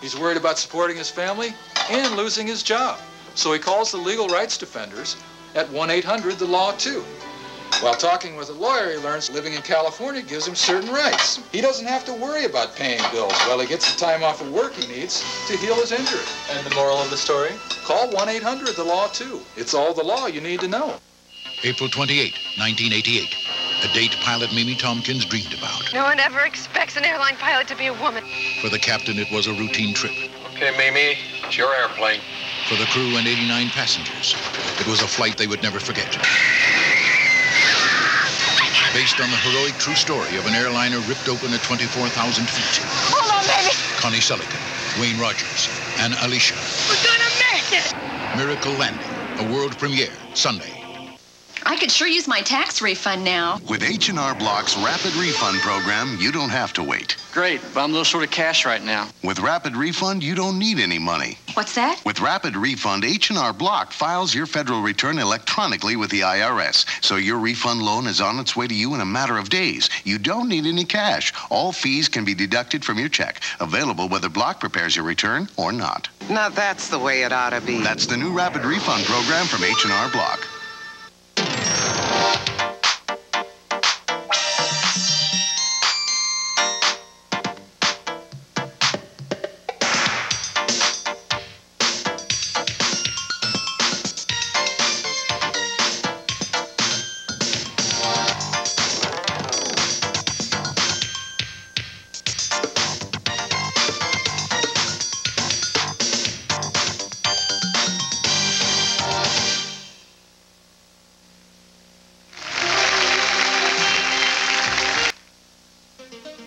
Speaker 21: He's worried about supporting his family and losing his job. So he calls the legal rights defenders at 1-800-THE-LAW 2. While talking with a lawyer, he learns living in California gives him certain rights. He doesn't have to worry about paying bills while he gets the time off of work he needs to heal his injury.
Speaker 20: And the moral of the story?
Speaker 21: Call 1-800-THE-LAW 2. It's all the law you need to know.
Speaker 13: April 28, 1988. A date pilot Mimi Tompkins dreamed about.
Speaker 27: No one ever expects an airline pilot to be a woman.
Speaker 13: For the captain, it was a routine trip.
Speaker 15: Okay, Mimi, it's your airplane.
Speaker 13: For the crew and 89 passengers, it was a flight they would never forget. Based on the heroic true story of an airliner ripped open at 24,000 feet.
Speaker 27: Hold on, baby.
Speaker 13: Connie Selican, Wayne Rogers, and Alicia.
Speaker 27: We're gonna make it.
Speaker 13: Miracle Landing, a world premiere, Sunday.
Speaker 28: I could sure use my tax refund now.
Speaker 24: With H&R Block's Rapid Refund program, you don't have to wait.
Speaker 21: Great, but I'm a little short of cash right now.
Speaker 24: With Rapid Refund, you don't need any money.
Speaker 28: What's that?
Speaker 24: With Rapid Refund, H&R Block files your federal return electronically with the IRS, so your refund loan is on its way to you in a matter of days. You don't need any cash. All fees can be deducted from your check, available whether Block prepares your return or not.
Speaker 29: Now that's the way it ought to be.
Speaker 24: That's the new Rapid Refund program from H&R Block.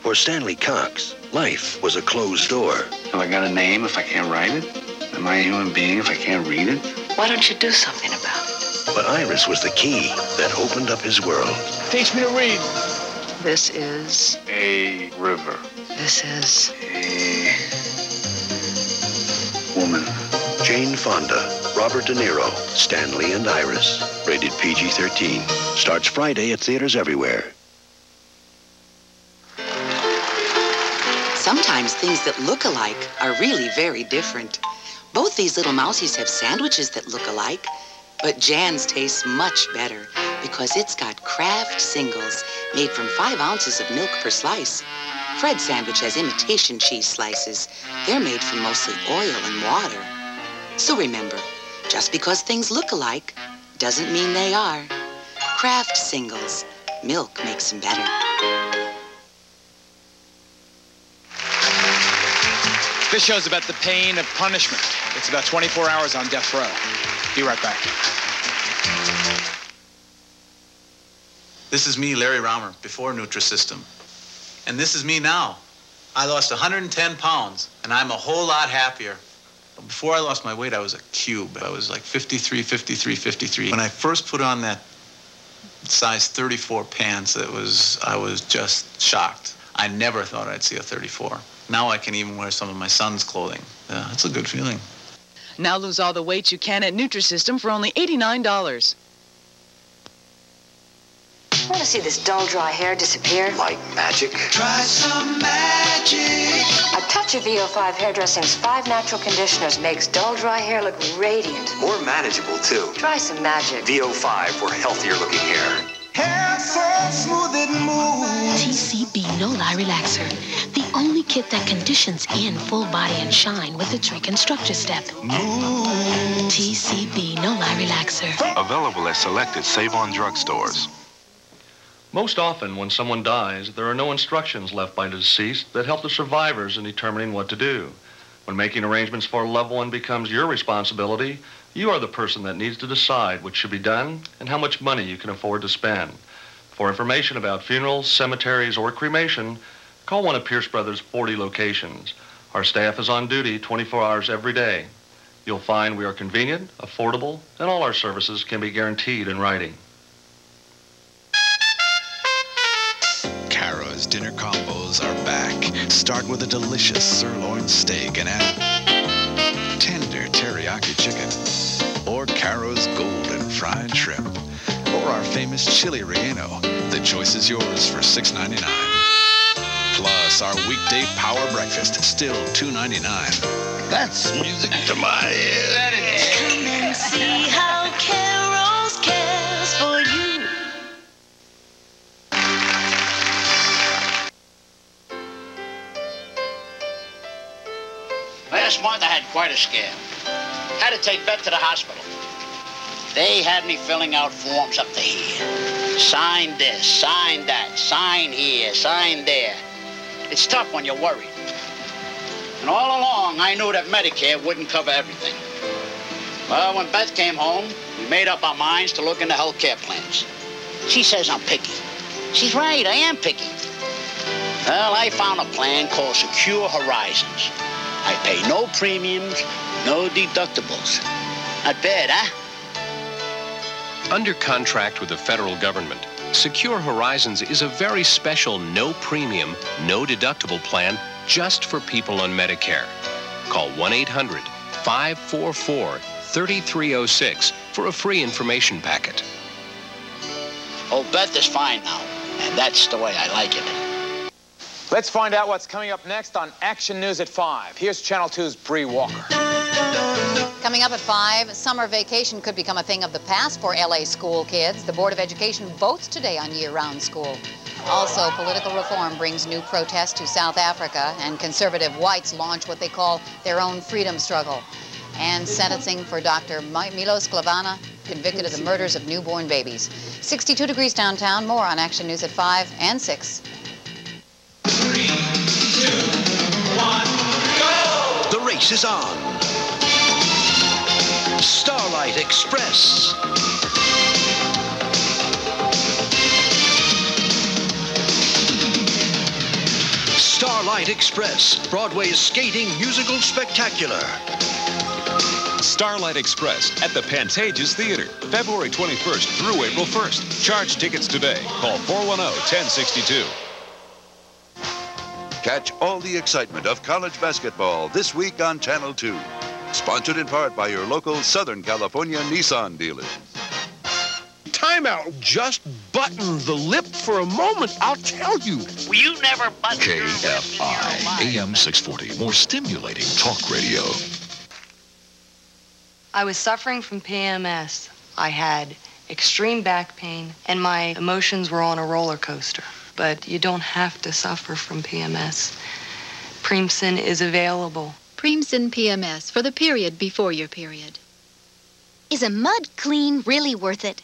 Speaker 30: For Stanley Cox, life was a closed door.
Speaker 31: Have I got a name if I can't write it? Am I a human being if I can't read it?
Speaker 28: Why don't you do something about it?
Speaker 30: But Iris was the key that opened up his world.
Speaker 31: Teach me to read.
Speaker 28: This is
Speaker 31: A river.
Speaker 28: This is
Speaker 31: A woman.
Speaker 30: Jane Fonda, Robert De Niro, Stanley and Iris. Rated PG-13. Starts Friday at theaters everywhere.
Speaker 32: Sometimes things that look alike are really very different. Both these little mousies have sandwiches that look alike, but Jan's tastes much better. because it's got Kraft Singles, made from 5 ounces of milk per slice. Fred's sandwich has imitation cheese slices. They're made from mostly oil and water. So remember, just because things look alike doesn't mean they are. Kraft Singles. Milk makes them better.
Speaker 16: This show's about the pain of punishment. It's about 24 hours on death row. Be right back.
Speaker 1: This is me, Larry Romer, before Nutrisystem. And this is me now. I lost 110 pounds, and I'm a whole lot happier. Before I lost my weight, I was a cube. I was like 53, 53, 53. When I first put on that size 34 pants, I was just shocked. I never thought I'd see a 34. Now I can even wear some of my son's clothing. It's a good feeling.
Speaker 2: Now lose all the weight you can at Nutrisystem for only $89.
Speaker 28: Want to see this dull, dry hair disappear?
Speaker 30: Like magic?
Speaker 28: Try some magic. A touch of VO5 Hairdressing's 5 natural conditioners makes dull, dry hair look radiant.
Speaker 30: More manageable, too.
Speaker 28: Try some magic.
Speaker 30: VO5 for healthier looking hair.
Speaker 3: Hair so smooth it moves.
Speaker 4: TCB No Lie Relaxer. The only kit that conditions in full body and shine with its reconstructor step. TCB No Lie Relaxer.
Speaker 8: Available at selected Save-On drugstores.
Speaker 10: Most often, when someone dies, there are no instructions left by the deceased that help the survivors in determining what to do. When making arrangements for a loved one becomes your responsibility, you are the person that needs to decide what should be done and how much money you can afford to spend. For information about funerals, cemeteries, or cremation, call one of Pierce Brothers' 40 locations. Our staff is on duty 24 hours every day. You'll find we are convenient, affordable, and all our services can be guaranteed in writing.
Speaker 11: Cara's dinner combos are back. Start with a delicious sirloin steak and add tender teriyaki chicken, or Cara's golden fried shrimp, or our famous chili relleno. The choice is yours for $6.99. Plus our weekday power breakfast, still $2.99.
Speaker 3: That's music to my ears.
Speaker 4: Come and see how Carol's cares for you.
Speaker 12: Last month I had quite a scare. Had to take Beth to the hospital. They had me filling out forms up to here. Sign this, sign that, sign here, sign there. It's tough when you're worried. And all along, I knew that Medicare wouldn't cover everything. Well, when Beth came home, we made up our minds to look into health care plans. She says I'm picky. She's right, I am picky. Well, I found a plan called Secure Horizons. I pay no premiums, no deductibles. Not bad, huh?
Speaker 14: Under contract with the federal government, Secure Horizons is a very special no premium, no deductible plan just for people on Medicare. Call 1-800-544-3306 for a free information packet.
Speaker 12: Oh, Beth is fine now, and that's the way I like it.
Speaker 16: Let's find out what's coming up next on Action News at 5. Here's Channel 2's Bree Walker.
Speaker 17: Coming up at 5, summer vacation could become a thing of the past for LA school kids. The Board of Education votes today on year-round school. Also, political reform brings new protests to South Africa, and conservative whites launch what they call their own freedom struggle. And sentencing for Dr. Milos Klavana, convicted of the murders of newborn babies. 62 degrees downtown. More on Action News at 5 and 6.
Speaker 3: 3, 2, 1, go!
Speaker 30: The race is on. Starlight Express. Starlight Express, Broadway's skating musical spectacular.
Speaker 18: Starlight Express at the Pantages Theater, February 21st through April 1st. Charge tickets today. Call 410-1062.
Speaker 25: Catch all the excitement of college basketball this week on Channel 2. Sponsored in part by your local Southern California Nissan dealers.
Speaker 3: Timeout. Just button the lip for a moment. I'll tell you.
Speaker 30: Will you never button
Speaker 6: KFI, AM 640, more stimulating talk radio.
Speaker 28: I was suffering from PMS. I had
Speaker 5: extreme back pain, and my emotions were on a roller coaster. But you don't have to suffer from PMS. Premsin is available.
Speaker 7: Premsin PMS for the period before your period.
Speaker 9: Is a mud clean really worth it?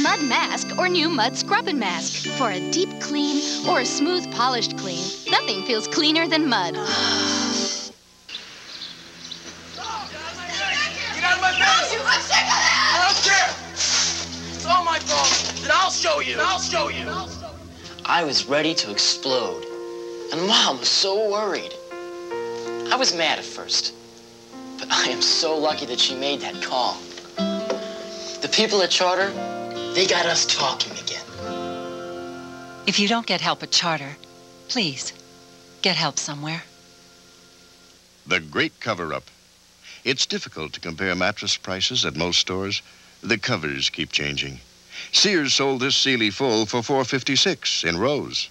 Speaker 9: Mud mask or new mud scrubbing mask. For a deep clean or a smooth polished clean, nothing feels cleaner than mud.
Speaker 3: Get out of my face! I'm sick of this! I don't care! It's all my fault. Then I'll show you.
Speaker 13: I was ready to explode. And Mom was so worried. I was mad at first. But I am so lucky that she made that call. The people at Charter, they got us talking again.
Speaker 15: If you don't get help at Charter, please, get help somewhere.
Speaker 30: The great cover-up. It's difficult to compare mattress prices at most stores. The covers keep changing. Sears sold this Sealy Full for $4.56 in rose.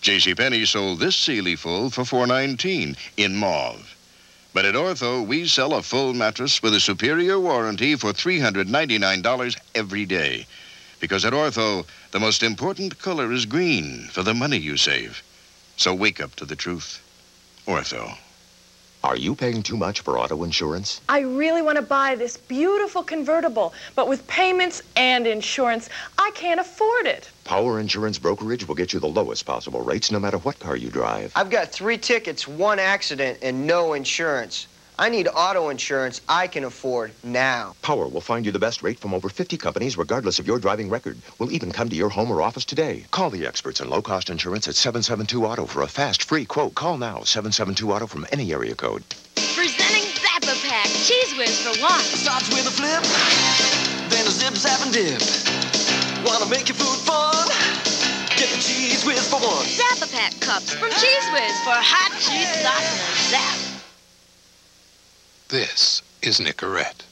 Speaker 30: JCPenney sold this Sealy Full for $4.19 in mauve. But at Ortho, we sell a full mattress with a superior warranty for $399 every day. Because at Ortho, the most important color is green for the money you save. So wake up to the truth. Ortho.
Speaker 19: Are you paying too much for auto insurance?
Speaker 20: I really want to buy this beautiful convertible, but with payments and insurance, I can't afford it.
Speaker 19: Power Insurance Brokerage will get you the lowest possible rates no matter what car you drive.
Speaker 21: I've got 3 tickets, 1 accident, and no insurance. I need auto insurance I can afford now.
Speaker 19: Power will find you the best rate from over 50 companies regardless of your driving record. We'll even come to your home or office today. Call the experts in low-cost insurance at 772-AUTO for a fast, free quote. Call now, 772-AUTO from any area code.
Speaker 9: Presenting Zappa Pack. Cheese Whiz for one.
Speaker 22: Starts with a flip, then a zip, zap, and dip. Wanna make your food fun? Get the Cheese Whiz for one.
Speaker 9: Zappa Pack cups from Cheese Whiz for hot cheese sauce and a zap.
Speaker 23: This is Nicorette.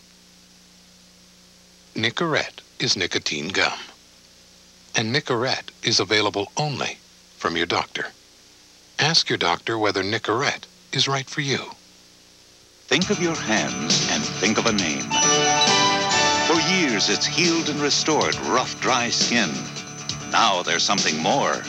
Speaker 23: Nicorette is nicotine gum. And Nicorette is available only from your doctor. Ask your doctor whether Nicorette is right for you.
Speaker 11: Think of your hands and think of a name. For years, it's healed and restored rough, dry skin. Now there's something more.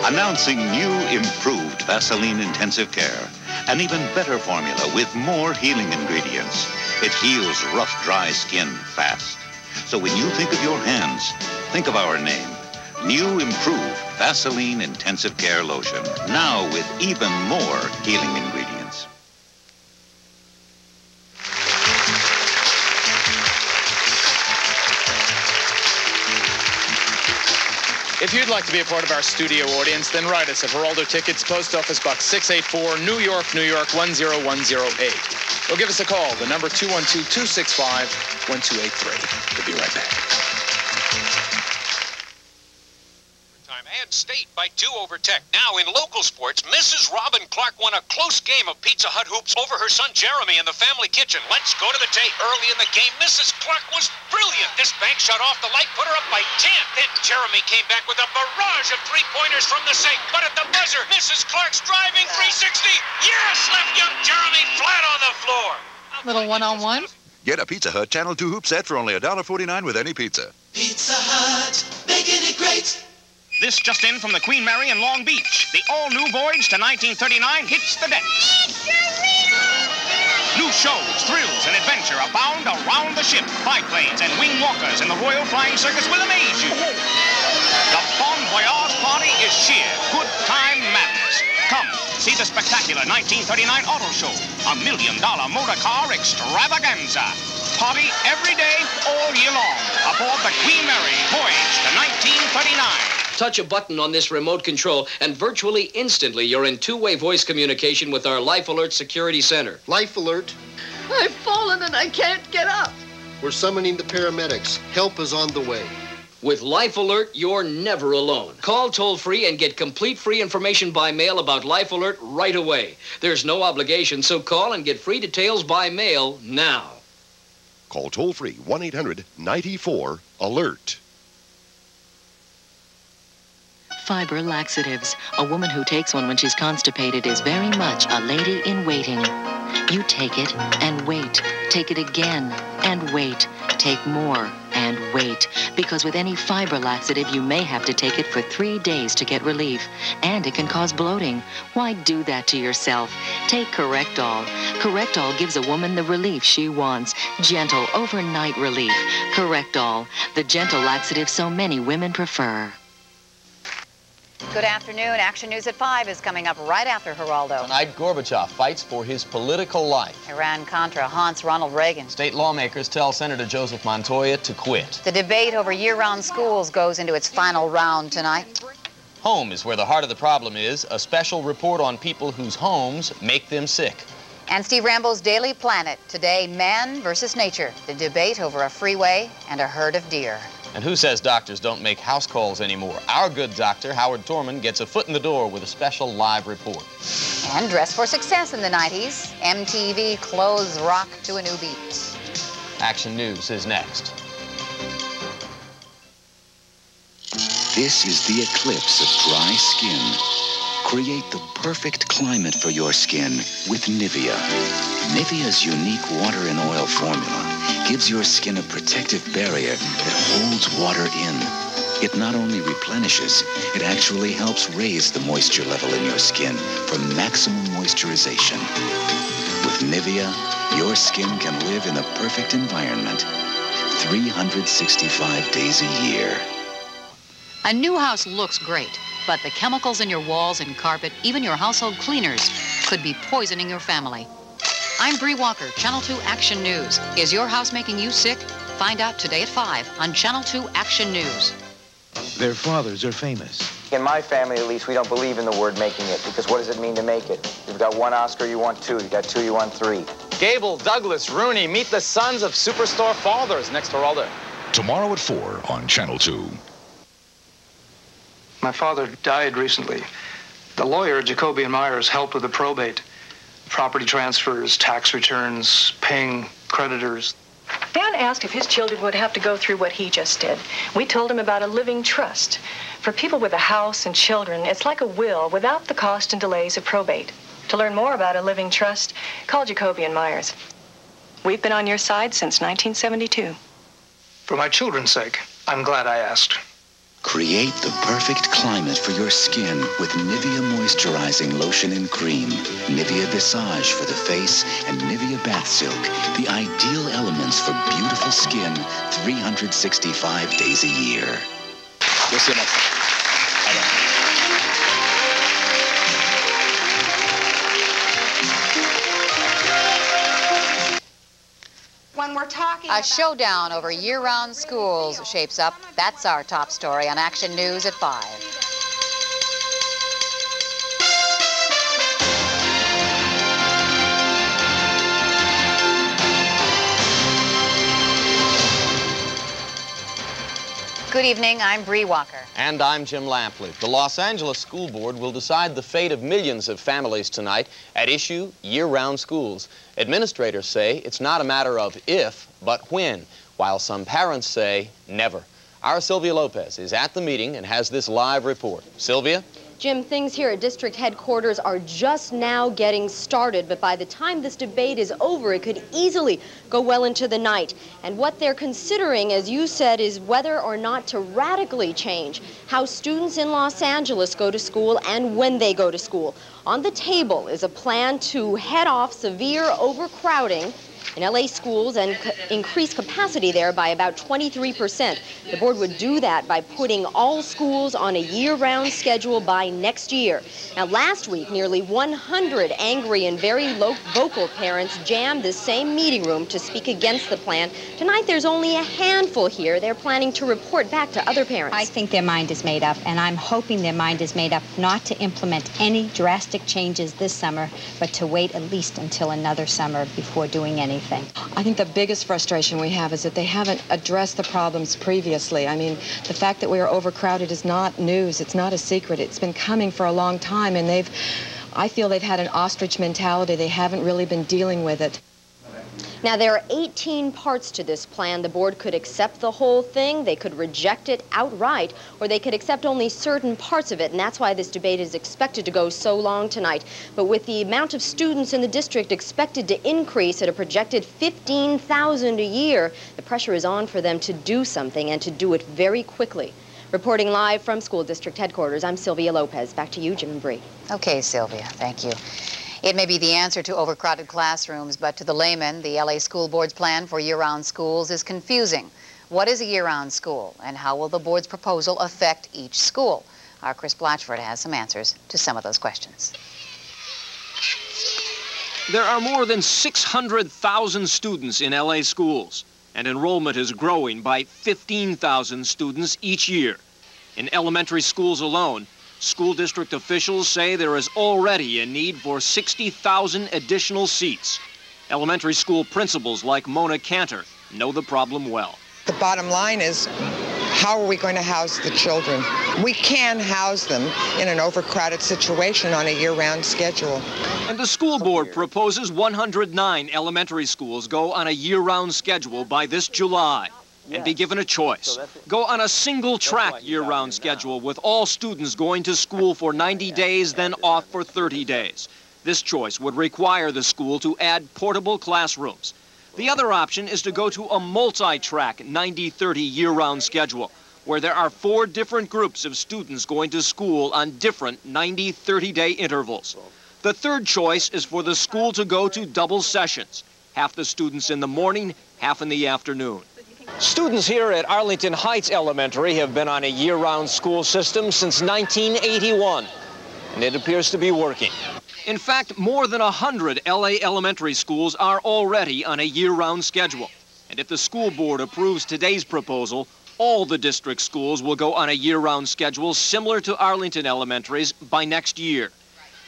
Speaker 11: Announcing new, improved Vaseline Intensive Care. An even better formula with more healing ingredients. It heals rough, dry skin fast. So when you think of your hands, think of our name. New, improved Vaseline Intensive Care Lotion. Now with even more healing ingredients.
Speaker 16: If you'd like to be a part of our studio audience, then write us at Geraldo Tickets, Post Office Box 684, New York, New York, 10108. Or give us a call, the number 212-265-1283. We'll be right back.
Speaker 26: And State by 2 over Tech. Now in local sports, Mrs. Robin Clark won a close game of Pizza Hut hoops over her son Jeremy in the family kitchen. Let's go to the tape. Early in the game, Mrs. Clark was brilliant. This bank shut off the light, put her up by 10. Then Jeremy came back with a barrage of 3-pointers from the sink. But at the buzzer, Mrs. Clark's driving 360. Yes, left young Jeremy flat on the floor.
Speaker 2: Little one-on-one.
Speaker 27: Get a Pizza Hut Channel 2 hoop set for only $1.49 with any pizza.
Speaker 22: Pizza Hut, making it great.
Speaker 33: This just in from the Queen Mary in Long Beach. The all-new voyage to 1939 hits the decks. New shows, thrills, and adventure abound around the ship. Biplanes and wing walkers in the Royal Flying Circus will amaze you. The Bon Voyage party is sheer good time madness. Come, see the spectacular 1939 auto show, a $1 million motor car extravaganza. Party every day, all year long, aboard the Queen Mary voyage to 1939.
Speaker 34: Touch a button on this remote control, and virtually instantly you're in two-way voice communication with our Life Alert Security Center.
Speaker 35: Life Alert.
Speaker 9: I've fallen and I can't get up.
Speaker 35: We're summoning the paramedics. Help is on the way.
Speaker 34: With Life Alert, you're never alone. Call toll-free and get complete free information by mail about Life Alert right away. There's no obligation, so call and get free details by mail now.
Speaker 18: Call toll-free 1-800-94-ALERT.
Speaker 4: Fiber laxatives. A woman who takes one when she's constipated is very much a lady in waiting.
Speaker 1: You take it and wait. Take it again and wait. Take more and wait. Because with any fiber laxative, you may have to take it for 3 days to get relief. And it can cause bloating. Why do that to yourself? Take Correctol. Correctol gives a woman the relief she wants. Gentle, overnight relief. Correctol, the gentle laxative so many women prefer.
Speaker 5: Good afternoon. Action News at 5 is coming up right after Geraldo.
Speaker 6: Tonight, Gorbachev fights for his political life.
Speaker 5: Iran-Contra haunts Ronald Reagan.
Speaker 6: State lawmakers tell Senator Joseph Montoya to quit.
Speaker 5: The debate over year-round schools goes into its final round tonight.
Speaker 6: Home is where the heart of the problem is. A special report on people whose homes make them sick.
Speaker 5: And Steve Rambo's Daily Planet. Today, man versus nature. The debate over a freeway and a herd of deer.
Speaker 6: And who says doctors don't make house calls anymore? Our good doctor, Howard Torman, gets a foot in the door with a special live report.
Speaker 5: And dress for success in the 90s. MTV clothes rock to a new beat.
Speaker 6: Action News is next.
Speaker 7: This is the eclipse of dry skin. Create the perfect climate for your skin with Nivea. Nivea's unique water and oil formula gives your skin a protective barrier that holds water in. It not only replenishes, it actually helps raise the moisture level in your skin for maximum moisturization. With Nivea, your skin can live in the perfect environment 365 days a year.
Speaker 8: A new house looks great, but the chemicals in your walls and carpet, even your household cleaners, could be poisoning your family. I'm Bree Walker, Channel 2 Action News. Is your house making you sick? Find out today at 5 on Channel 2 Action News.
Speaker 10: Their fathers are famous.
Speaker 12: In my family, at least, we don't believe in the word making it, because what does it mean to make it? You've got 1 Oscar, you want 2. You've got 2, you want 3.
Speaker 16: Gable, Douglas, Rooney, meet the sons of superstar fathers next to Geraldo.
Speaker 18: Tomorrow at 4 on Channel 2.
Speaker 14: My father died recently. The lawyer, Jacoby and Myers, helped with the probate. Property transfers, tax returns, paying creditors.
Speaker 20: Dan asked if his children would have to go through what he just did. We told him about a living trust. For people with a house and children, it's like a will without the cost and delays of probate. To learn more about a living trust, call Jacoby and Myers. We've been on your side since 1972.
Speaker 14: For my children's sake, I'm glad I asked.
Speaker 7: Create the perfect climate for your skin with Nivea Moisturizing Lotion and Cream, Nivea Visage for the face, and Nivea Bath Silk, the ideal elements for beautiful skin 365 days a year.
Speaker 6: We'll see you next time.
Speaker 5: When we're talking a showdown over year-round schools shapes up. That's our top story on Action News at 5. Good evening, I'm Bree Walker.
Speaker 6: And I'm Jim Lampley. The Los Angeles School Board will decide the fate of millions of families tonight. At issue, year-round schools. Administrators say it's not a matter of if, but when, while some parents say never. Our Sylvia Lopez is at the meeting and has this live report. Sylvia?
Speaker 17: Jim, things here at district headquarters are just now getting started, but by the time this debate is over, it could easily go well into the night. And what they're considering, as you said, is whether or not to radically change how students in Los Angeles go to school and when they go to school. On the table is a plan to head off severe overcrowding in LA schools and increase capacity there by about 23%. The board would do that by putting all schools on a year-round schedule by next year. Now, last week, nearly 100 angry and very vocal parents jammed this same meeting room to speak against the plan. Tonight, there's only a handful here. They're planning to report back to other parents.
Speaker 24: I think their mind is made up, and I'm hoping their mind is made up not to implement any drastic changes this summer, but to wait at least until another summer before doing anything.
Speaker 25: I think the biggest frustration we have is that they haven't addressed the problems previously. I mean, the fact that we are overcrowded is not news. It's not a secret. It's been coming for a long time, and I feel they've had an ostrich mentality. They haven't really been dealing with it.
Speaker 17: Now, there are 18 parts to this plan. The board could accept the whole thing, they could reject it outright, or they could accept only certain parts of it, and that's why this debate is expected to go so long tonight. But with the amount of students in the district expected to increase at a projected 15,000 a year, the pressure is on for them to do something and to do it very quickly. Reporting live from school district headquarters, I'm Sylvia Lopez. Back to you, Jim and Bree.
Speaker 5: Okay, Sylvia, thank you. It may be the answer to overcrowded classrooms, but to the layman, the LA School Board's plan for year-round schools is confusing. What is a year-round school, and how will the board's proposal affect each school? Our Chris Blatchford has some answers to some of those questions.
Speaker 2: There are more than 600,000 students in LA schools, and enrollment is growing by 15,000 students each year. In elementary schools alone, school district officials say there is already a need for 60,000 additional seats. Elementary school principals like Mona Cantor know the problem well.
Speaker 3: The bottom line is, how are we going to house the children? We can house them in an overcrowded situation on a year-round schedule.
Speaker 2: And the school board proposes 109 elementary schools go on a year-round schedule by this July and be given a choice. Go on a single-track year-round schedule with all students going to school for 90 days, then off for 30 days. This choice would require the school to add portable classrooms. The other option is to go to a multi-track 90-30 year-round schedule, where there are 4 different groups of students going to school on different 90-30-day intervals. The third choice is for the school to go to double sessions, half the students in the morning, half in the afternoon. Students here at Arlington Heights Elementary have been on a year-round school system since 1981, and it appears to be working. In fact, more than 100 LA elementary schools are already on a year-round schedule. And if the school board approves today's proposal, all the district schools will go on a year-round schedule similar to Arlington Elementary's by next year.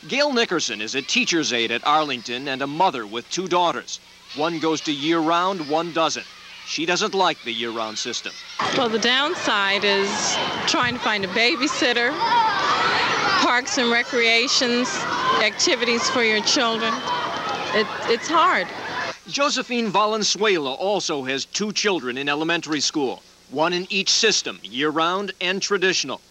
Speaker 2: Gail Nickerson is a teacher's aide at Arlington and a mother with 2 daughters. One goes to year-round, one doesn't. She doesn't like the year-round system.
Speaker 11: Well, the downside is trying to find a babysitter, parks and recreations, activities for your children. It's hard.
Speaker 2: Josephine Valenzuela also has 2 children in elementary school, one in each system, year-round and traditional.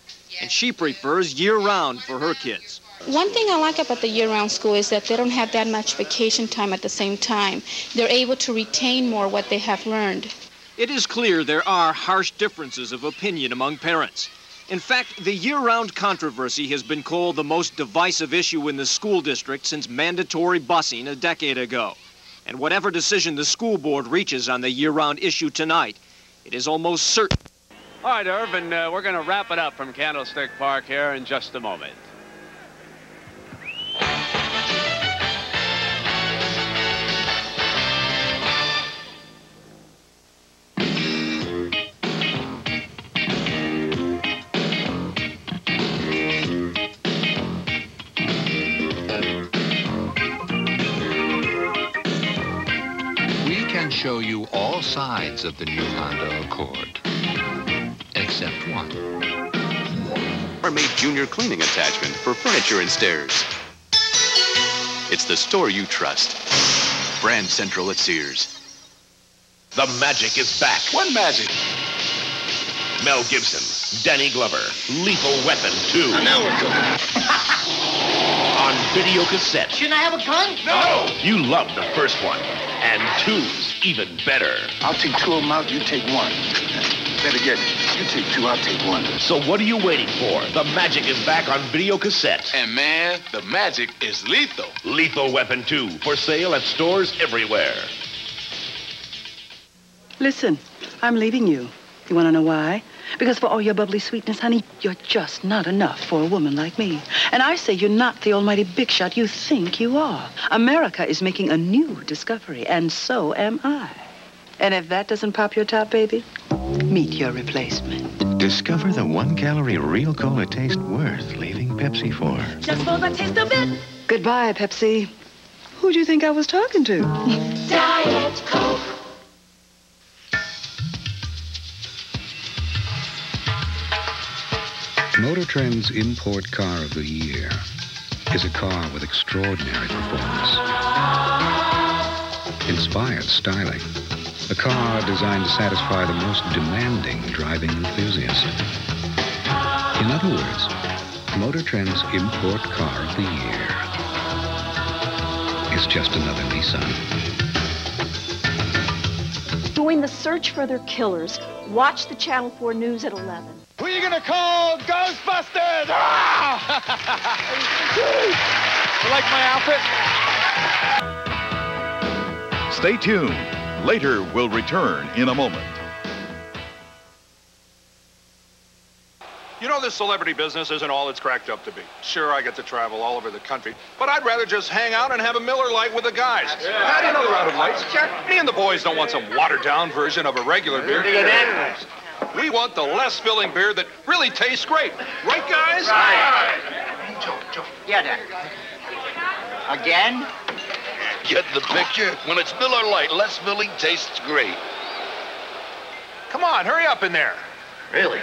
Speaker 2: And she prefers year-round for her kids.
Speaker 13: One thing I like about the year-round school is that they don't have that much vacation time at the same time. They're able to retain more what they have learned.
Speaker 2: It is clear there are harsh differences of opinion among parents. In fact, the year-round controversy has been called the most divisive issue in the school district since mandatory busing a decade ago. And whatever decision the school board reaches on the year-round issue tonight, it is almost certain.
Speaker 15: All right, Irv, and we're going to wrap it up from Candlestick Park here in just a moment.
Speaker 19: Show you all sides of the new Honda Accord, except one.
Speaker 18: Made Junior cleaning attachment for furniture and stairs. It's the store you trust. Brand Central at Sears.
Speaker 21: The magic is back. What magic? Mel Gibson, Danny Glover, Lethal Weapon 2. Now we're cooking. On video cassette.
Speaker 23: Shouldn't I have a gun?
Speaker 21: No! You loved the first one. And 2's even better.
Speaker 23: I'll take 2 of them out, you take 1. Better get it. You take 2, I'll take 1.
Speaker 21: So what are you waiting for? The magic is back on video cassette. And man, the magic is lethal. Lethal Weapon 2, for sale at stores everywhere.
Speaker 26: Listen, I'm leaving you. You want to know why? Because for all your bubbly sweetness, honey, you're just not enough for a woman like me. And I say you're not the almighty big shot you think you are. America is making a new discovery, and so am I. And if that doesn't pop your top, baby, meet your replacement.
Speaker 10: Discover the 1-calorie real cola taste worth leaving Pepsi for.
Speaker 26: Just for the taste of it. Goodbye, Pepsi. Who do you think I was talking to?
Speaker 21: Diet Coke.
Speaker 27: Motor Trend's Import Car of the Year is a car with extraordinary performance.
Speaker 10: inspired styling. A car designed to satisfy the most demanding driving enthusiast. In other words, Motor Trend's Import Car of the Year is just another Nissan.
Speaker 1: Join the search for their killers. Watch the Channel 4 News at 11.
Speaker 4: Who are you gonna call Ghostbusters? Ah! You like my outfit?
Speaker 8: Stay tuned. Later, we'll return in a moment.
Speaker 9: You know, this celebrity business isn't all it's cracked up to be. Sure, I get to travel all over the country, but I'd rather just hang out and have a Miller Lite with the guys. How do you know they're out of lights? Sure. Me and the boys don't want some watered-down version of a regular beer. We want the less filling beer that really tastes great. Right, guys?
Speaker 12: Right. Joe. Yeah, Dad. Again?
Speaker 21: Get the picture? When it's Miller Lite, less filling tastes great.
Speaker 9: Come on, hurry up in there.
Speaker 12: Really?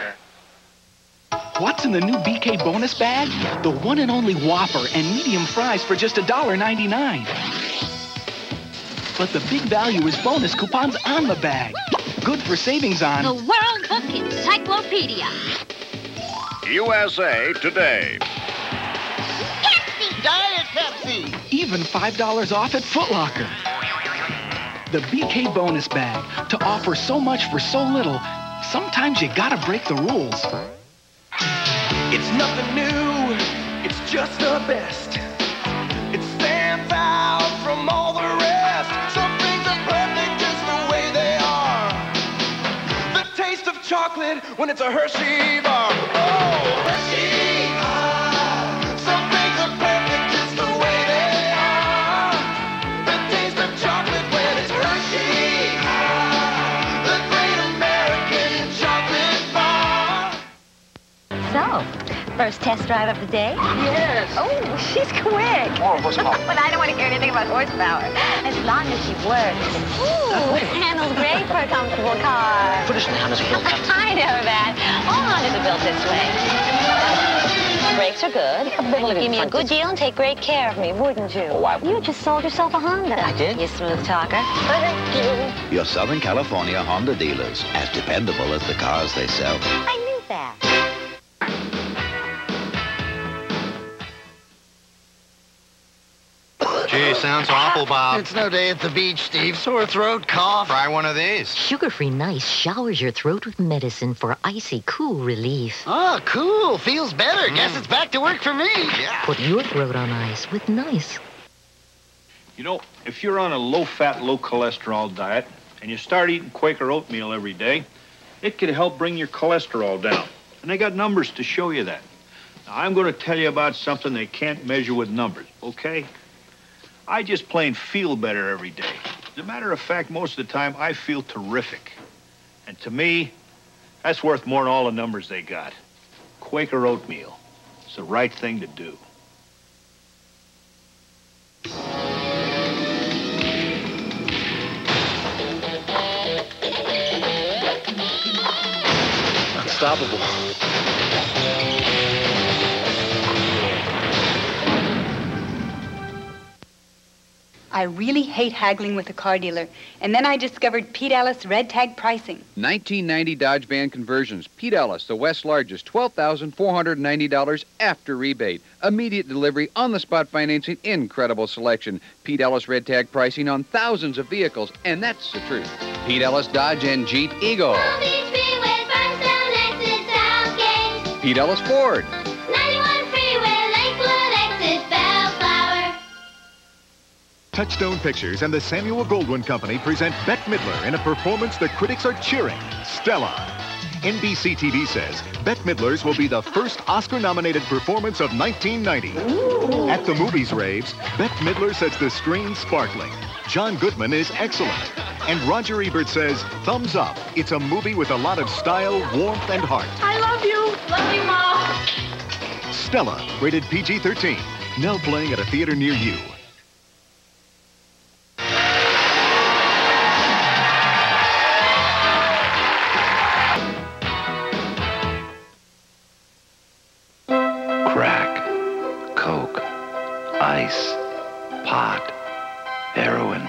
Speaker 16: What's in the new BK bonus bag? The one and only Whopper and medium fries for just $1.99. But the big value is bonus coupons on the bag. Good for savings on
Speaker 22: the World Book Encyclopedia.
Speaker 21: USA Today.
Speaker 22: Pepsi!
Speaker 12: Diet Pepsi!
Speaker 16: Even $5 off at Foot Locker. The BK bonus bag. To offer so much for so little, sometimes you gotta break the rules.
Speaker 28: It's nothing new, it's just the best. It stands out from all the rest. Some things are perfect just the way they are. The taste of chocolate when it's a Hershey bar. Oh, Hershey! Some things are perfect just the way they are. The taste of chocolate when it's Hershey. The great American chocolate bar.
Speaker 22: So, first test drive of the day?
Speaker 12: Yes.
Speaker 22: Oh, she's quick.
Speaker 12: More horsepower.
Speaker 22: But I don't want to hear anything about horsepower. As long as she works. Ooh, handles great for a comfortable car.
Speaker 12: Traditionally, Hondas are built
Speaker 22: I know that. All Hondas are built this way. Brakes are good. You'd give me a good deal and take great care of me, wouldn't you?
Speaker 12: Oh, I would.
Speaker 22: You just sold yourself a Honda.
Speaker 12: I did?
Speaker 22: You smooth talker. Thank you.
Speaker 29: Your Southern California Honda dealers, as dependable as the cars they sell.
Speaker 22: I knew that.
Speaker 30: Gee, sounds awful, Bob.
Speaker 12: It's no day at the beach, Steve. Sore throat, cough.
Speaker 30: Try one of these.
Speaker 31: Sugar-free Nice showers your throat with medicine for icy, cool relief.
Speaker 12: Oh, cool. Feels better. Guess it's back to work for me.
Speaker 30: Yeah.
Speaker 31: Put your throat on ice with Nice.
Speaker 32: You know, if you're on a low-fat, low-cholesterol diet and you start eating Quaker oatmeal every day, it could help bring your cholesterol down. And they got numbers to show you that. Now, I'm going to tell you about something they can't measure with numbers, okay? I just plain feel better every day. As a matter of fact, most of the time, I feel terrific. And to me, that's worth more than all the numbers they got. Quaker oatmeal. It's the right thing to do.
Speaker 12: Unstoppable.
Speaker 33: I really hate haggling with a car dealer. And then I discovered Pete Ellis red tag pricing.
Speaker 34: 1990 Dodge van conversions. Pete Ellis, the West's largest, $12,490 after rebate. Immediate delivery, on-the-spot financing, incredible selection. Pete Ellis red tag pricing on thousands of vehicles, and that's the truth. Pete Ellis Dodge and Jeep Eagle. Pete Ellis Ford.
Speaker 35: Touchstone Pictures and the Samuel Goldwyn Company present Bette Midler in a performance the critics are cheering, Stella. NBC-TV says Bette Midler's will be the first Oscar-nominated performance of 1990. Ooh. At the movies raves, Bette Midler sets the screen sparkling. John Goodman is excellent. And Roger Ebert says, thumbs up. It's a movie with a lot of style, warmth, and heart.
Speaker 33: I love you. Love you, Mom.
Speaker 35: Stella, rated PG-13. Now playing at a theater near you.
Speaker 29: Crack, coke, ice, pot, heroin.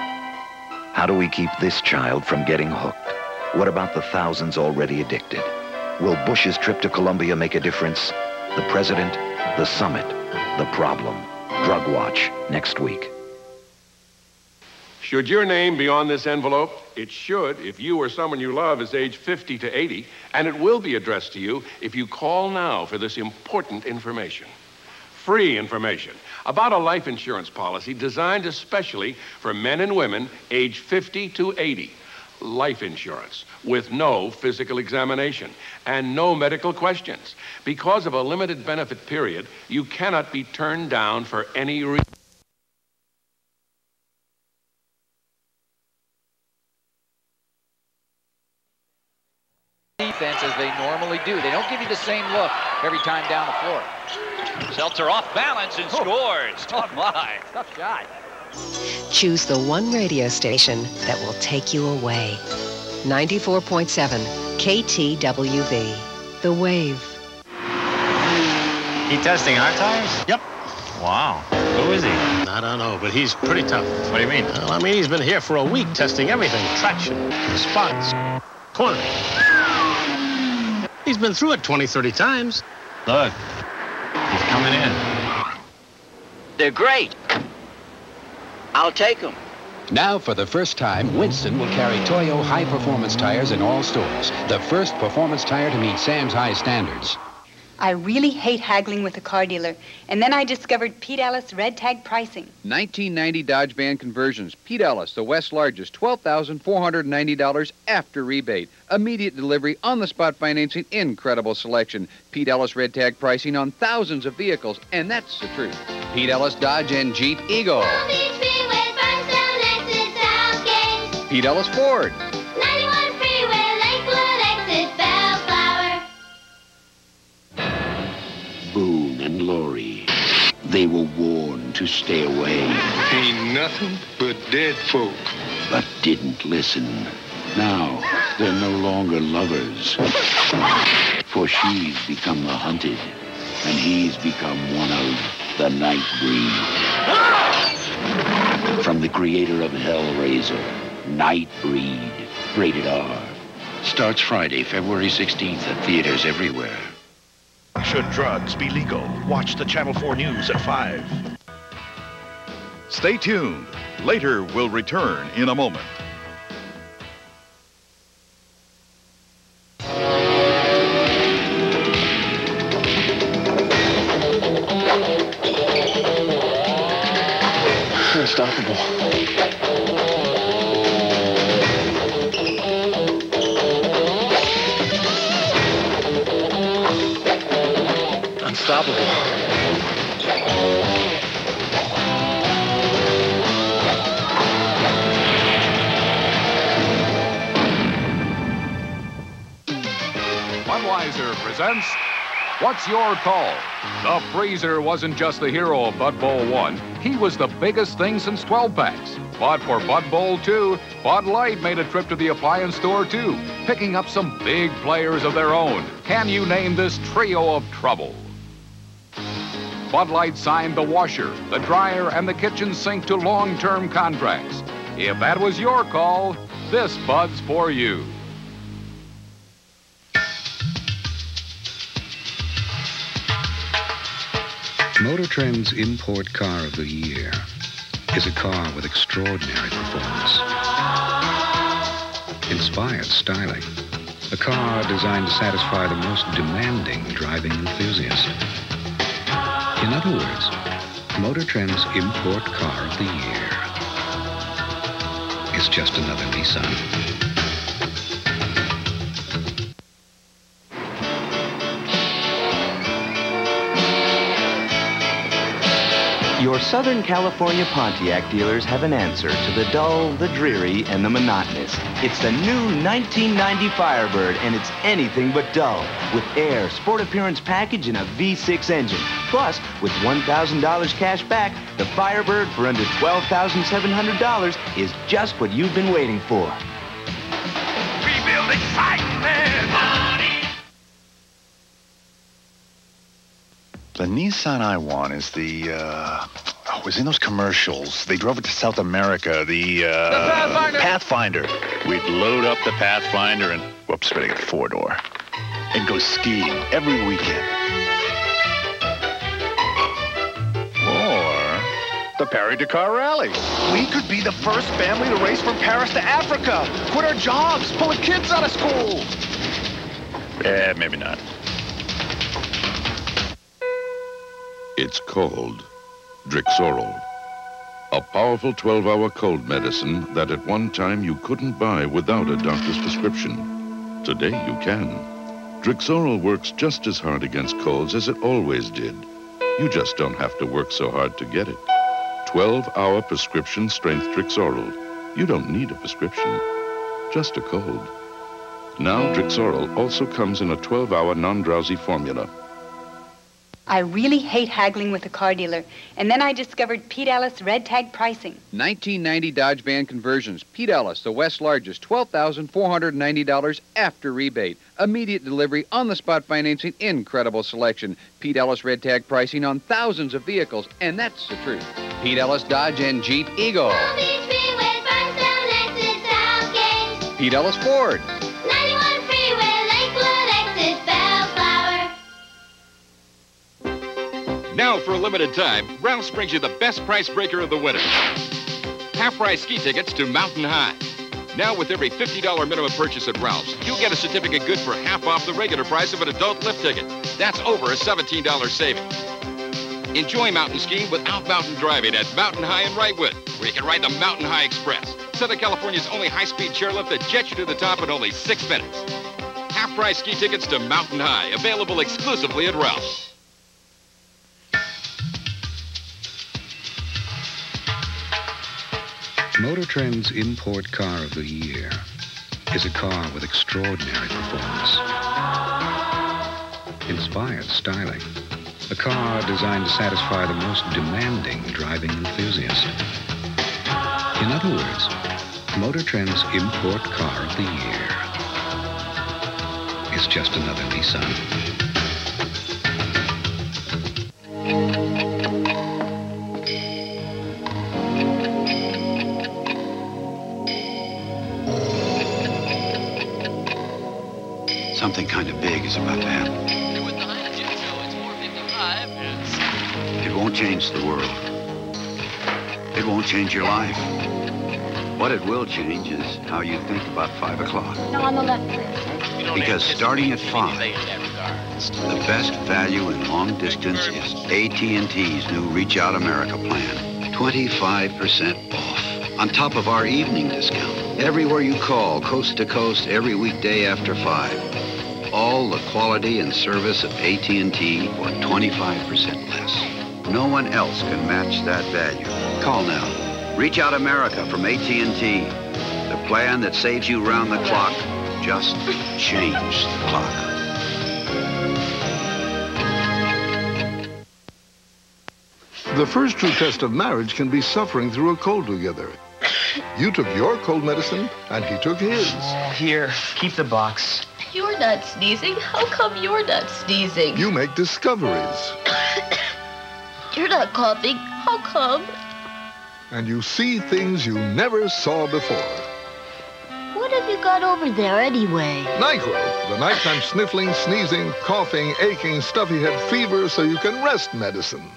Speaker 2: How do we keep this child from getting hooked? What about the thousands already addicted? Will Bush's trip to Colombia make a difference? The president, the summit, the problem. Drug Watch, next week.
Speaker 3: Should your name be on this envelope? It should if you or someone you love is age 50 to 80, and it will be addressed to you if you call now for this important information. Free information about a life insurance policy designed especially for men and women age 50 to 80. Life insurance with no physical examination and no medical questions. Because of a limited benefit period, you cannot be turned down for any reason.
Speaker 5: Defense as they normally do. They don't give you the same look every time down the floor.
Speaker 6: Seltzer off balance and scores. Oh my.
Speaker 5: Tough shot.
Speaker 7: Choose the one radio station that will take you away. 94.7 KTWV. The Wave.
Speaker 30: He testing our tires?
Speaker 11: Yep.
Speaker 30: Wow. Who is he?
Speaker 11: I don't know, but he's pretty tough.
Speaker 30: What do you mean?
Speaker 11: Well, I mean, he's been here for a week testing everything. Traction, spots, cornering. He's been through it 20, 30 times.
Speaker 30: Look. He's coming in.
Speaker 13: They're great. I'll take them.
Speaker 10: Now, for the first time, Winston will carry Toyo high-performance tires in all stores. The first performance tire to meet Sam's high standards.
Speaker 33: I really hate haggling with a car dealer. And then I discovered Pete Ellis red tag pricing.
Speaker 34: 1990 Dodge van conversions. Pete Ellis, the West's largest, $12,490 after rebate. Immediate delivery, on-the-spot financing, incredible selection. Pete Ellis red tag pricing on thousands of vehicles, and that's the truth. Pete Ellis Dodge and Jeep Eagle. Pete Ellis Ford.
Speaker 14: 91 Freeway, Lakewood exit, Bellflower.
Speaker 15: Boone and Laurie, they were warned to stay away.
Speaker 23: Ain't nothing but dead folk.
Speaker 15: But didn't listen. Now, they're no longer lovers. For she's become the hunted, and he's become one of the night breed. From the creator of Hellraiser, Nightbreed, rated R. Starts Friday, February 16th at theaters everywhere.
Speaker 8: Should drugs be legal? Watch the Channel 4 News at 5. Stay tuned. Later, we'll return in a moment.
Speaker 23: Unstoppable.
Speaker 6: Unstoppable.
Speaker 17: Budweiser presents What's Your Call? The Freezer wasn't just the hero of Bud Bowl 1. He was the biggest thing since 12-packs. But for Bud Bowl 2, Bud Light made a trip to the appliance store, too, picking up some big players of their own. Can you name this trio of trouble? Bud Light signed the washer, the dryer, and the kitchen sink to long-term contracts. If that was your call, this Bud's for you.
Speaker 10: Motor Trend's Import Car of the Year is a car with extraordinary performance, inspired styling, a car designed to satisfy the most demanding driving enthusiast. In other words, Motor Trend's Import Car of the Year is just another Nissan.
Speaker 18: Your Southern California Pontiac dealers have an answer to the dull, the dreary, and the monotonous. It's the new 1990 Firebird, and it's anything but dull. With air, sport appearance package, and a V6 engine. Plus, with $1,000 cash back, the Firebird for under $12,700 is just what you've been waiting for.
Speaker 28: Rebuild excitement!
Speaker 23: The Nissan I want is the
Speaker 8: was in those commercials. They drove it to South America, the
Speaker 3: Pathfinder.
Speaker 8: We'd load up the Pathfinder and, whoops, better get a four-door, and go skiing every weekend. Or the Paris-Dakar Rally.
Speaker 1: We could be the first family to race from Paris to Africa. Quit our jobs, pull the kids out of school.
Speaker 8: Maybe not.
Speaker 3: It's called Drixoral, a powerful 12-hour cold medicine that at one time you couldn't buy without a doctor's prescription. Today you can. Drixoral works just as hard against colds as it always did. You just don't have to work so hard to get it. 12-hour prescription strength Drixoral. You don't need a prescription, just a cold. Now Drixoral also comes in a 12-hour non-drowsy formula.
Speaker 33: I really hate haggling with a car dealer. And then I discovered Pete Ellis red tag pricing.
Speaker 34: 1990 Dodge van conversions. Pete Ellis, the West's largest, $12,490 after rebate. Immediate delivery, on-the-spot financing, incredible selection. Pete Ellis red tag pricing on thousands of vehicles. And that's the truth. Pete Ellis Dodge and Jeep Eagle. Pete Ellis Ford.
Speaker 14: 91 Freeway, Lakewood exit, Bellflower.
Speaker 17: Now, for a limited time, Ralph's brings you the best price breaker of the winter. Half-price ski tickets to Mountain High. Now, with every $50 minimum purchase at Ralph's, you'll get a certificate good for half off the regular price of an adult lift ticket. That's over a $17 savings. Enjoy mountain skiing without mountain driving at Mountain High in Wrightwood, where you can ride the Mountain High Express, Southern California's only high-speed chairlift that jets you to the top in only 6 minutes. Half-price ski tickets to Mountain High, available exclusively at Ralph's.
Speaker 10: Motor Trend's Import Car of the Year is a car with extraordinary performance, inspired styling, a car designed to satisfy the most demanding driving enthusiast. In other words, Motor Trend's Import Car of the Year is just another Nissan.
Speaker 15: Something kind of big is about to happen. It won't change the world. It won't change your life. What it will change is how you think about 5 o'clock.
Speaker 14: No, on the left, please.
Speaker 15: Because starting at 5, the best value in long distance is AT&T's new Reach Out America plan. 25% off. On top of our evening discount. Everywhere you call, coast to coast, every weekday after 5. All the quality and service of AT&T for 25% less. No one else can match that value. Call now. Reach Out America from AT&T. The plan that saves you round the clock. Just change the clock.
Speaker 4: The first true test of marriage can be suffering through a cold together. You took your cold medicine, and he took his.
Speaker 9: Here, keep the box.
Speaker 14: You're not sneezing. How come you're not sneezing?
Speaker 4: You make discoveries.
Speaker 14: You're not coughing. How come?
Speaker 4: And you see things you never saw before.
Speaker 14: What have you got over there anyway?
Speaker 4: NyQuil, the nighttime sniffling, sneezing, coughing, aching, stuffy head fever so you can rest medicine.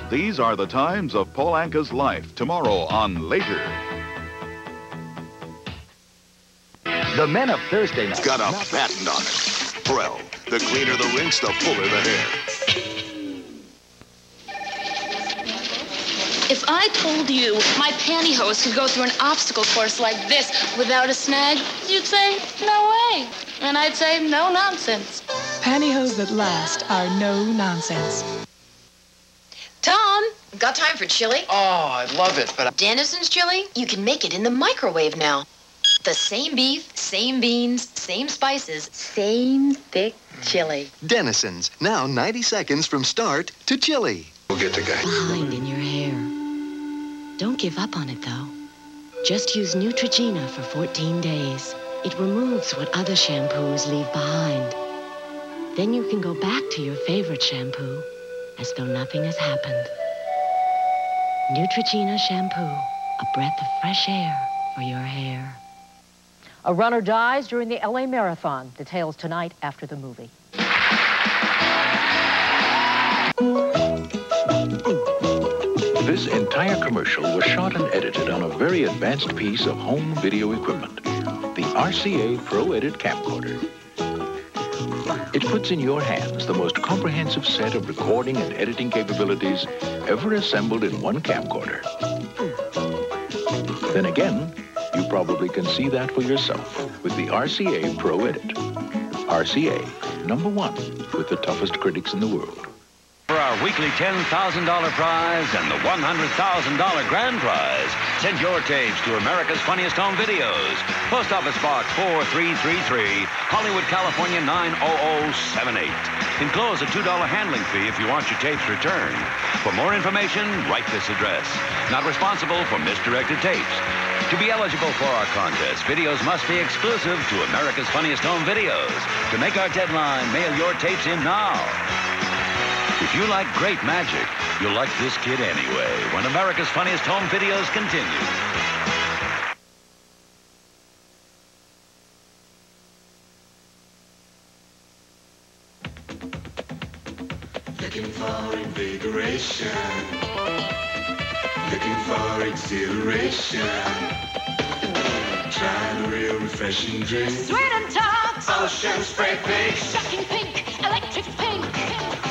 Speaker 12: These are the times of Paul Anka's life. Tomorrow on Later.
Speaker 16: The men of Thursday night.
Speaker 23: It's got a patent on it. Prel. The cleaner the rinse, the fuller the hair.
Speaker 19: If I told you my pantyhose could go through an obstacle course like this without a snag, you'd say, no way. And I'd say, no nonsense.
Speaker 20: Pantyhose that last are no nonsense.
Speaker 21: Tom, got time for chili?
Speaker 1: Oh, I love it, but...
Speaker 21: Denison's chili? You can make it in the microwave now. The same beef, same beans, same spices, same thick chili.
Speaker 22: Denison's, now 90 seconds from start to chili.
Speaker 4: We'll get the guy.
Speaker 24: Behind in your hair. Don't give up on it, though. Just use Neutrogena for 14 days. It removes what other shampoos leave behind. Then you can go back to your favorite shampoo as though nothing has happened. Neutrogena shampoo, a breath of fresh air for your hair.
Speaker 2: A runner dies during the LA Marathon. Details tonight after the movie.
Speaker 8: This entire commercial was shot and edited on a very advanced piece of home video equipment, the RCA Pro Edit camcorder. It puts in your hands the most comprehensive set of recording and editing capabilities ever assembled in one camcorder. Then again, you probably can see that for yourself with the RCA Pro Edit. RCA, #1 with the toughest critics in the world.
Speaker 5: For our weekly $10,000 prize and the $100,000 grand prize, send your tapes to America's Funniest Home Videos. Post Office Box 4333, Hollywood, California 90078. Enclose a $2 handling fee if you want your tapes returned. For more information, write this address. Not responsible for misdirected tapes. To be eligible for our contest, videos must be exclusive to America's Funniest Home Videos. To make our deadline, mail your tapes in now. If you like great magic, you'll like this kid anyway when America's Funniest Home Videos continue.
Speaker 6: Looking for invigoration. Looking for exhilaration. Trying a real refreshing drink.
Speaker 19: Sweet and tox.
Speaker 6: Ocean Spray Pink.
Speaker 19: Shocking pink. Electric pink.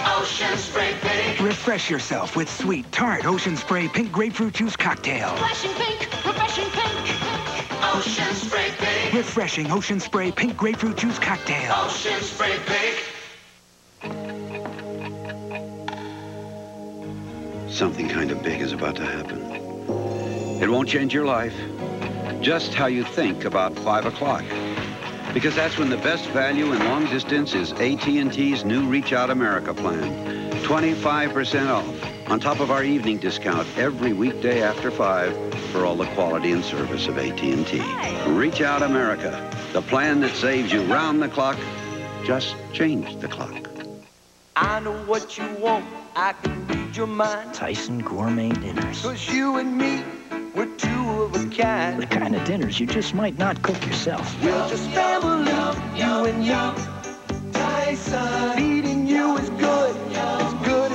Speaker 6: Ocean Spray Pink.
Speaker 7: Refresh yourself with sweet, tart Ocean Spray Pink Grapefruit Juice Cocktail.
Speaker 19: Flashing pink. Refreshing pink.
Speaker 6: Ocean Spray Pink.
Speaker 7: Refreshing Ocean Spray Pink Grapefruit Juice Cocktail.
Speaker 6: Ocean Spray Pink.
Speaker 15: Something kind of big is about to happen. It won't change your life. Just how you think about 5 o'clock. Because that's when the best value in long distance is AT&T's new Reach Out America plan. 25% off, on top of our evening discount every weekday after 5 for all the quality and service of AT&T. Reach Out America, the plan that saves you round the clock. Just change the clock.
Speaker 28: I know what you want. I can read your mind.
Speaker 9: Tyson Gourmet Dinners.
Speaker 28: 'Cause you and me, we're two of a kind.
Speaker 9: The kind of dinners you just might not cook yourself.
Speaker 28: We're just family, you and you. Tyson. Feeding you is good as good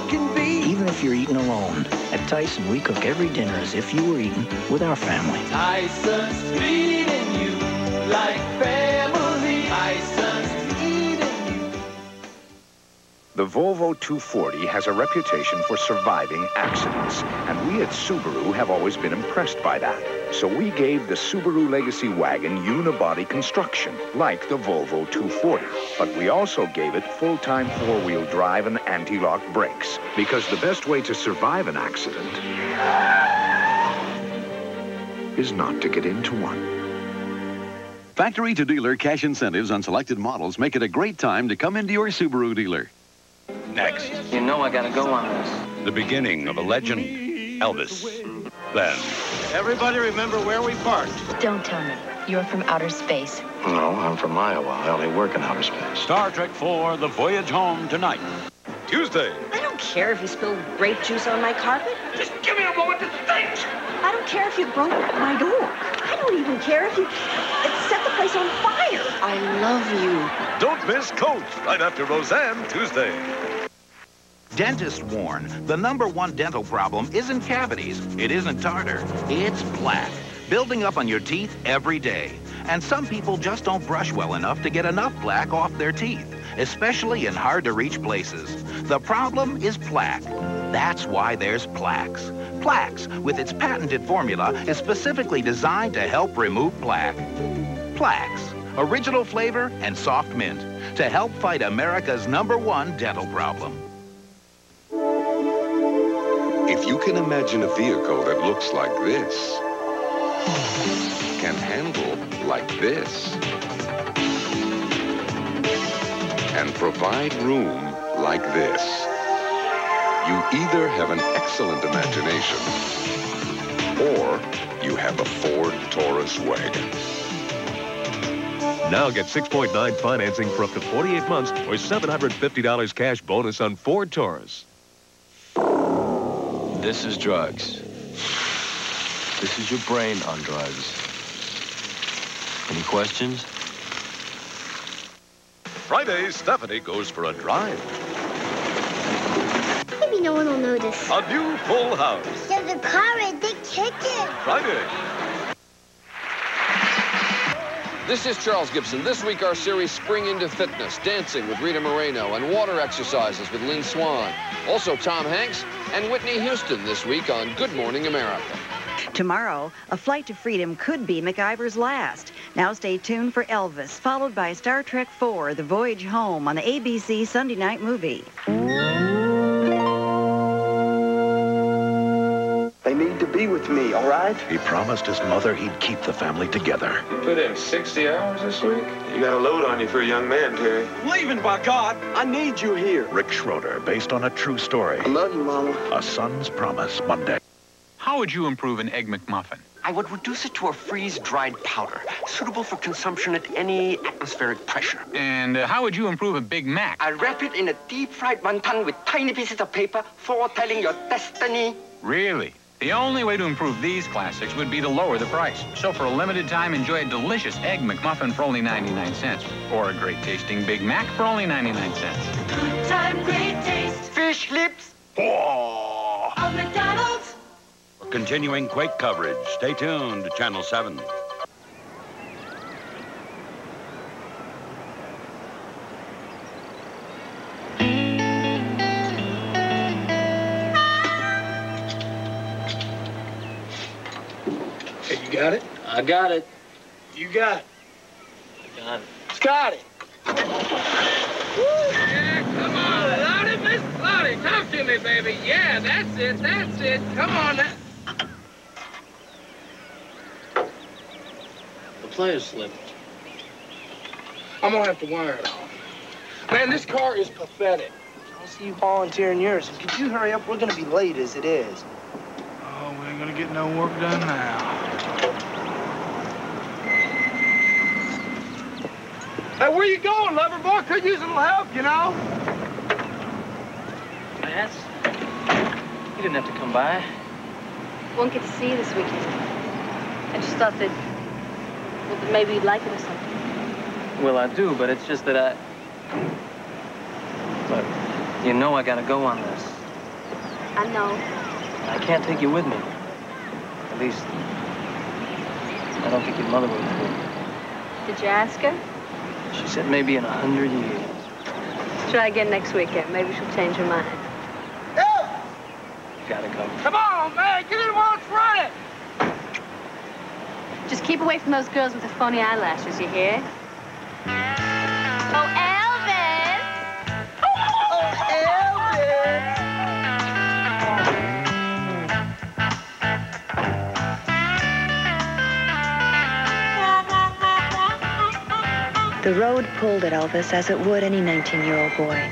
Speaker 28: can be.
Speaker 9: Even if you're eating alone, at Tyson we cook every dinner as if you were eating with our family.
Speaker 28: Tyson's feeding you like family. Tyson's feeding you.
Speaker 11: The Volvo 240 has a reputation for surviving accidents, and we at Subaru have always been impressed by that. So we gave the Subaru Legacy wagon unibody construction, like the Volvo 240. But we also gave it full-time four-wheel drive and anti-lock brakes, because the best way to survive an accident is not to get into one.
Speaker 13: Factory-to-dealer cash incentives on selected models make it a great time to come into your Subaru dealer.
Speaker 5: Next,
Speaker 9: You know I gotta go on this.
Speaker 5: the beginning of a legend, Elvis. Then,
Speaker 28: Everybody remember where we parked.
Speaker 21: Don't tell me. You're from outer space.
Speaker 13: No, I'm from Iowa. I only work in outer space.
Speaker 5: Star Trek IV, The Voyage Home tonight. Tuesday.
Speaker 18: I don't care if you spilled grape juice on my carpet.
Speaker 28: Just give me a moment to think.
Speaker 18: I don't care if you broke my door. I don't even care if you set the place on fire. I love you.
Speaker 13: Don't miss Coach right after Roseanne Tuesday.
Speaker 25: Dentists warn, the #1 dental problem isn't cavities, it isn't tartar, it's plaque, building up on your teeth every day. And some people just don't brush well enough to get enough plaque off their teeth, especially in hard-to-reach places. The problem is plaque. That's why there's Plaques. Plaques, with its patented formula, is specifically designed to help remove plaque. Plaques, original flavor and soft mint, to help fight America's #1 dental problem.
Speaker 26: If you can imagine a vehicle that looks like this, can handle like this, and provide room like this, you either have an excellent imagination or you have a Ford Taurus wagon.
Speaker 27: Now get 6.9 financing for up to 48 months or $750 cash bonus on Ford Taurus.
Speaker 3: This is drugs. This is your brain on drugs. Any questions?
Speaker 10: Friday, Stephanie goes for a drive.
Speaker 12: Maybe no one will notice.
Speaker 10: A new full house.
Speaker 12: There's a car in the kitchen.
Speaker 10: Friday.
Speaker 14: This is Charles Gibson. This week, our series, Spring into Fitness, dancing with Rita Moreno and water exercises with Lynn Swan. Also, Tom Hanks and Whitney Houston this week on Good Morning America.
Speaker 16: Tomorrow, a flight to freedom could be MacGyver's last. Now stay tuned for Elvis, followed by Star Trek IV, The Voyage Home on the ABC Sunday Night Movie.
Speaker 17: They need to be with me, all right?
Speaker 8: He promised his mother he'd keep the family together.
Speaker 23: You put in 60 hours this week? You got a load on you for a young man, Terry.
Speaker 17: Leaving, by God. I need you here.
Speaker 8: Rick Schroeder, based on a true story.
Speaker 17: I love you, Mama.
Speaker 8: A Son's Promise, Monday.
Speaker 27: How would you improve an Egg McMuffin?
Speaker 29: I would reduce it to a freeze-dried powder, suitable for consumption at any atmospheric pressure.
Speaker 27: And how would you improve a Big Mac?
Speaker 29: I'd wrap it in a deep-fried wonton with tiny pieces of paper foretelling your destiny.
Speaker 27: Really? The only way to improve these classics would be to lower the price. So for a limited time, enjoy a delicious Egg McMuffin for only 99 cents. Or a great-tasting Big Mac for only 99 cents.
Speaker 6: Good time, great taste.
Speaker 29: Fish lips.
Speaker 6: Oh. On McDonald's.
Speaker 5: For continuing quake coverage, stay tuned to Channel 7.
Speaker 17: Hey, you got it?
Speaker 3: I got it.
Speaker 17: You got it.
Speaker 3: I got it.
Speaker 17: Scotty!
Speaker 30: Yeah, come on, Lottie, Miss Lottie, talk to me, baby. Yeah, that's it, that's it. Come on now.
Speaker 3: The player slipped.
Speaker 17: I'm gonna have to wire it off. Man, this car is pathetic. I don't see you volunteering yours. Could you hurry up? We're gonna be late as it is. Oh, we ain't gonna get no work done now. Hey, where you going, lover boy? Could use a little help, you know?
Speaker 3: Matt, you didn't have to come by.
Speaker 31: Won't get to see you this weekend. I just thought that, well, that maybe you'd like it or something.
Speaker 3: Well, I do, but it's just that Look, you know I gotta go on this.
Speaker 31: I know.
Speaker 3: I can't take you with me. At least, I don't think your mother would approve.
Speaker 31: Did you ask her?
Speaker 3: She said maybe in 100 years.
Speaker 31: Try again next weekend. Maybe she'll change her mind.
Speaker 3: You gotta go.
Speaker 17: Come on, man. Get in while it's running.
Speaker 31: Just keep away from those girls with the phony eyelashes, you hear? Oh, Elvis!
Speaker 17: Oh, Elvis!
Speaker 16: The road pulled at Elvis as it would any 19-year-old boy.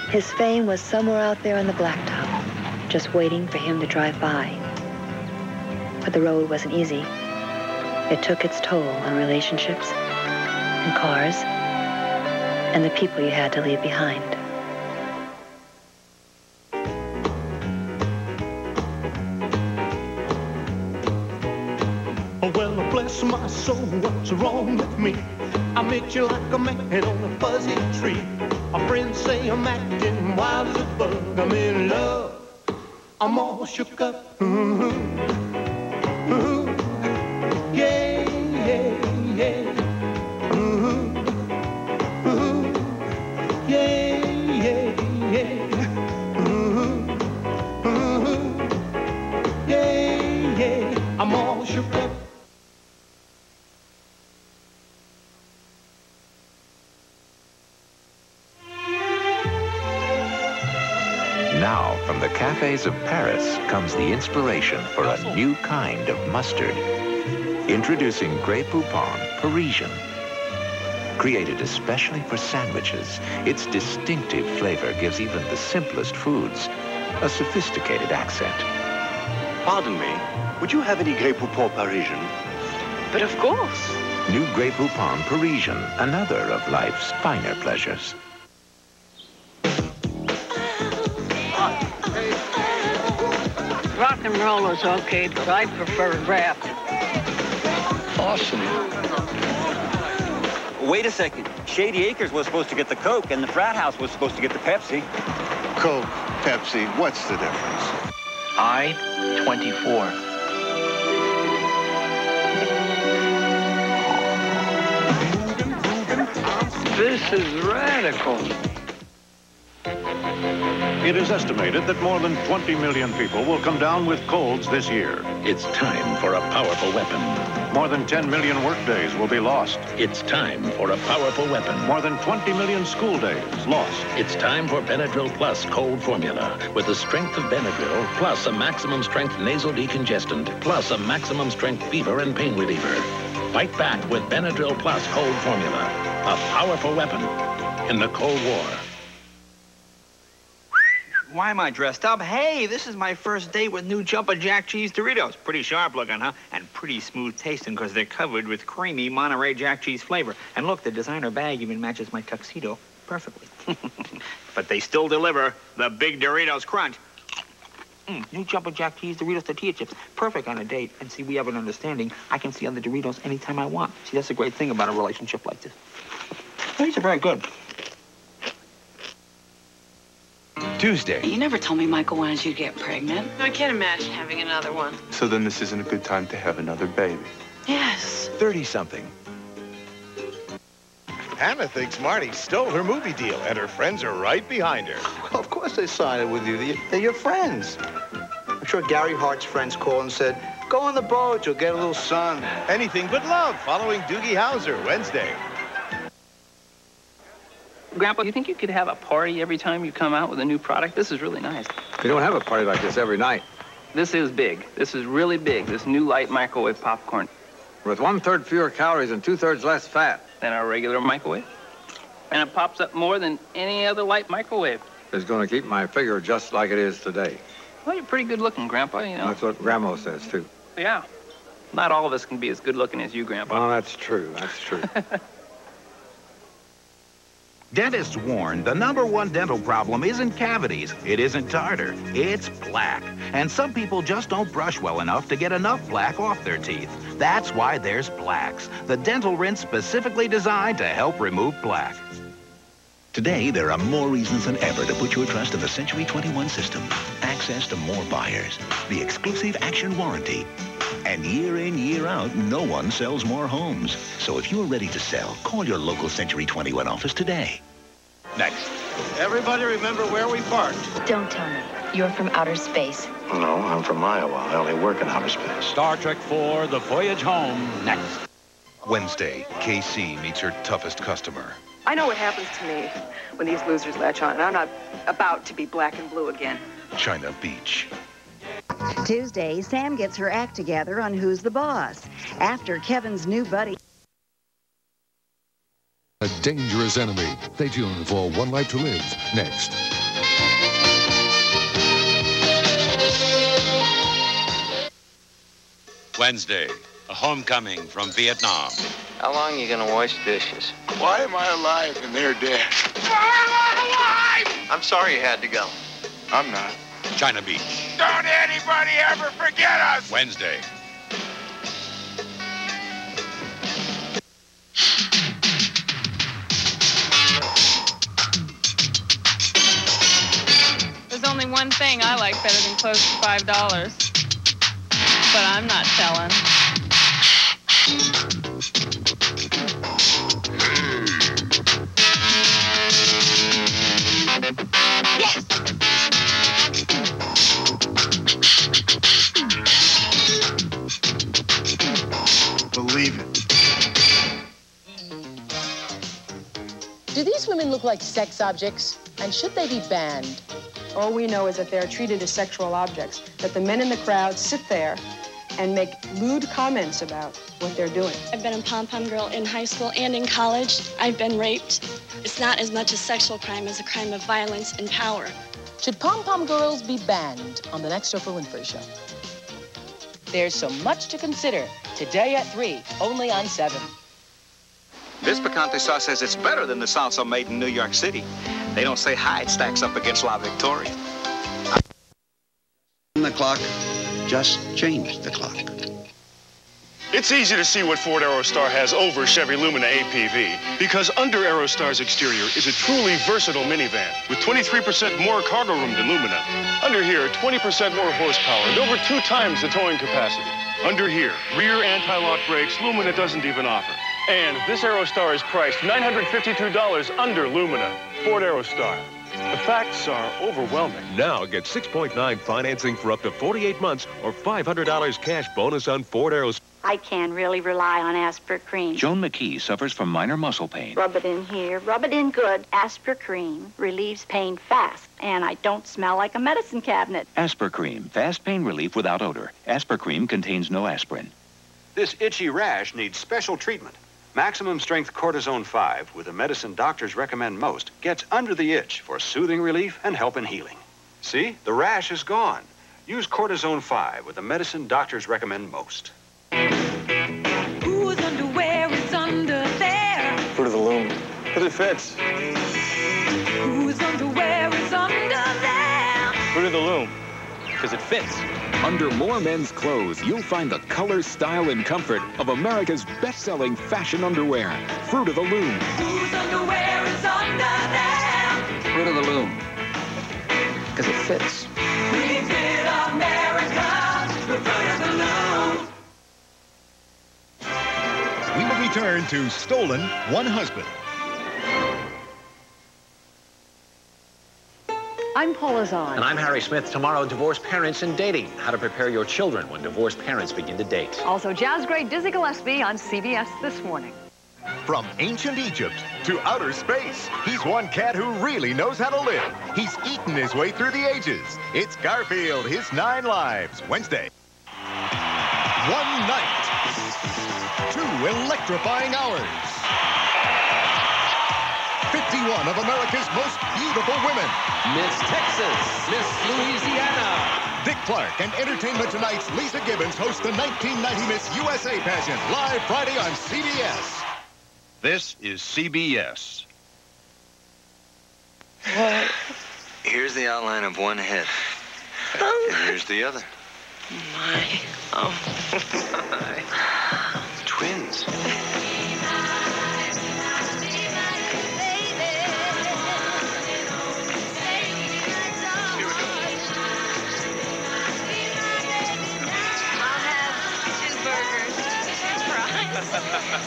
Speaker 16: His fame was somewhere out there on the blacktop, just waiting for him to drive by. But the road wasn't easy. It took its toll on relationships and cars and the people you had to leave behind.
Speaker 6: Well, bless my soul, what's wrong with me? I met you like a man on a fuzzy tree. My friends say I'm acting wild as a bug. I'm in love. I'm all shook up. Yeah, yeah, yeah. Yeah, yeah, yeah. Yeah, yeah. I'm all shook up.
Speaker 8: Now, from the cafes of Paris comes the inspiration for a new kind of mustard. Introducing Grey Poupon Parisian. Created especially for sandwiches, its distinctive flavor gives even the simplest foods a sophisticated accent.
Speaker 32: Pardon me, would you have any Grey Poupon Parisian?
Speaker 3: But of course.
Speaker 8: New Grey Poupon Parisian, another of life's finer pleasures.
Speaker 1: and roll is okay, but I prefer wrap.
Speaker 23: Awesome.
Speaker 2: Wait a second. Shady Acres was supposed to get the Coke, and the frat house was supposed to get the Pepsi.
Speaker 23: Coke, Pepsi, what's the difference?
Speaker 4: I-24.
Speaker 1: This is radical.
Speaker 8: It is estimated that more than 20 million people will come down with colds this year.
Speaker 7: It's time for a powerful weapon.
Speaker 8: More than 10 million workdays will be lost.
Speaker 7: It's time for a powerful weapon.
Speaker 8: More than 20 million school days lost.
Speaker 7: It's time for Benadryl Plus Cold Formula. With the strength of Benadryl, plus a maximum strength nasal decongestant, plus a maximum strength fever and pain reliever. Fight back with Benadryl Plus Cold Formula. A powerful weapon in the Cold War.
Speaker 9: Why am I dressed up? Hey, this is my first date with new Jumper Jack Cheese Doritos. Pretty sharp looking, huh? And pretty smooth tasting because they're covered with creamy Monterey Jack Cheese flavor. And look, the designer bag even matches my tuxedo perfectly. But they still deliver the big Doritos Crunch. New Jumper Jack Cheese Doritos tortilla chips. Perfect on a date. And see, we have an understanding. I can see other Doritos anytime I want. See, that's the great thing about a relationship like this. These are very good.
Speaker 11: Tuesday.
Speaker 18: You never told me Michael wanted you to get pregnant.
Speaker 15: I can't imagine having another one.
Speaker 23: So then this isn't a good time to have another baby.
Speaker 18: Yes.
Speaker 11: 30-something.
Speaker 19: Hannah thinks Marty stole her movie deal, and her friends are right behind her.
Speaker 20: Well, of course they sided with you. They're your friends. I'm sure Gary Hart's friends called and said, go on the boat, you'll get a little sun.
Speaker 19: Anything but love, following Doogie Howser, Wednesday.
Speaker 27: Grandpa, you think you could have a party every time you come out with a new product? This is really nice.
Speaker 21: We don't have a party like this every night.
Speaker 27: This is big. This is really big, this new light microwave popcorn.
Speaker 21: With 1/3 fewer calories and 2/3 less fat.
Speaker 27: Than our regular microwave. And it pops up more than any other light microwave.
Speaker 21: It's going to keep my figure just like it is today.
Speaker 27: Well, you're pretty good looking, Grandpa, you know.
Speaker 21: That's what Grandma says, too.
Speaker 27: Yeah. Not all of us can be as good looking as you, Grandpa.
Speaker 21: Well, that's true. That's true.
Speaker 25: Dentists warn the #1 dental problem isn't cavities, it isn't tartar, it's plaque. And some people just don't brush well enough to get enough plaque off their teeth. That's why there's Plaques, the dental rinse specifically designed to help remove plaque.
Speaker 20: Today, there are more reasons than ever to put your trust in the Century 21 system. Access to more buyers, the exclusive action warranty, and year in, year out, no one sells more homes. So if you're ready to sell, call your local Century 21 office today.
Speaker 19: Next. Everybody remember where we parked.
Speaker 16: Don't tell me. You're from outer space.
Speaker 20: No, I'm from Iowa. I only work in outer space.
Speaker 25: Star Trek IV, The Voyage Home, next.
Speaker 21: Wednesday, KC meets her toughest customer.
Speaker 22: I know what happens to me when these losers latch on, and I'm not about to be black and blue again.
Speaker 21: China Beach.
Speaker 24: Tuesday, Sam gets her act together on Who's the Boss after Kevin's new buddy.
Speaker 33: A dangerous enemy. Stay tuned for One Life to Live next.
Speaker 5: Wednesday, a homecoming from Vietnam.
Speaker 11: How long are you going to wash dishes?
Speaker 19: Why am I alive and they're dead?
Speaker 11: I'm sorry you had to go.
Speaker 19: I'm not.
Speaker 5: China Beach.
Speaker 19: Don't anybody ever forget us!
Speaker 5: Wednesday.
Speaker 31: There's only one thing I like better than close to $5. But I'm not telling.
Speaker 24: Yes!
Speaker 19: Believe it.
Speaker 34: Do these women look like sex objects? And should they be banned?
Speaker 35: All we know is that they are treated as sexual objects, that the men in the crowd sit there and make lewd comments about what they're doing.
Speaker 36: I've been a pom-pom girl in high school and in college. I've been raped. It's not as much a sexual crime as a crime of violence and power.
Speaker 34: Should pom-pom girls be banned on the next Oprah Winfrey Show? There's so much to consider. Today at 3, only on 7.
Speaker 37: This picante sauce says it's better than the salsa made in New York City. They don't say how it stacks up against La Victoria.
Speaker 38: The clock,
Speaker 1: just changed the clock.
Speaker 2: It's easy to see what Ford Aerostar has over Chevy Lumina APV because under Aerostar's exterior is a truly versatile minivan with 23% more cargo room than Lumina. Under here, 20% more horsepower and over 2 times the towing capacity. Under here, rear anti-lock brakes Lumina doesn't even offer. And this Aerostar is priced $952 under Lumina. Ford Aerostar. The facts are overwhelming.
Speaker 3: Now get 6.9 financing for up to 48 months or $500 cash bonus on Ford Aerostar.
Speaker 4: I can really rely on Aspir Cream.
Speaker 25: Joan McKee suffers from minor muscle pain.
Speaker 4: Rub it in here, rub it in good. Aspir Cream relieves pain fast, and I don't smell like a medicine cabinet.
Speaker 25: Aspir Cream, fast pain relief without odor. Aspir Cream contains no aspirin.
Speaker 6: This itchy rash needs special treatment. Maximum strength cortisone 5, with the medicine doctors recommend most, gets under the itch for soothing relief and help in healing. See, the rash is gone. Use cortisone 5 with the medicine doctors recommend most.
Speaker 7: Whose underwear is under there?
Speaker 23: Fruit of the Loom. Because it fits.
Speaker 7: Whose underwear is under there?
Speaker 23: Fruit of the Loom. Because it fits.
Speaker 8: Under more men's clothes, you'll find the color, style, and comfort of America's best-selling fashion underwear. Fruit of the Loom.
Speaker 7: Whose underwear is under there?
Speaker 8: Fruit of the Loom. Because it fits.
Speaker 7: We did America, the Fruit of the Loom.
Speaker 10: We will return to Stolen One Husband.
Speaker 12: I'm Paula Zahn.
Speaker 13: And I'm Harry Smith. Tomorrow, divorced parents and dating. How to prepare your children when divorced parents begin to date.
Speaker 12: Also, jazz great Dizzy Gillespie on CBS This Morning.
Speaker 14: From ancient Egypt to outer space, he's one cat who really knows how to live. He's eaten his way through the ages. It's Garfield, his 9 lives. Wednesday. 1 night. 2 electrifying hours. 51 of America's most beautiful women.
Speaker 17: Miss Texas, Miss Louisiana.
Speaker 14: Dick Clark and Entertainment Tonight's Lisa Gibbons host the 1990 Miss USA pageant live Friday on CBS.
Speaker 21: This is CBS.
Speaker 11: What? Here's the outline of one head. And here's the other.
Speaker 15: My. Oh, my.
Speaker 11: Twins.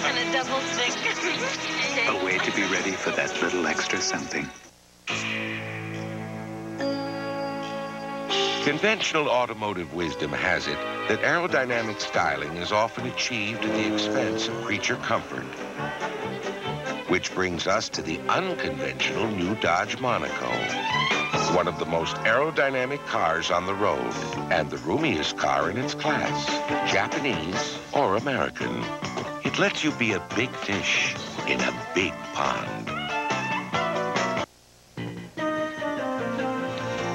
Speaker 15: And a double stick.
Speaker 21: A way to be ready for that little extra something.
Speaker 26: Conventional automotive wisdom has it that aerodynamic styling is often achieved at the expense of creature comfort. Which brings us to the unconventional new Dodge Monaco. One of the most aerodynamic cars on the road, and the roomiest car in its class, Japanese or American. It lets you be a big fish in a big pond.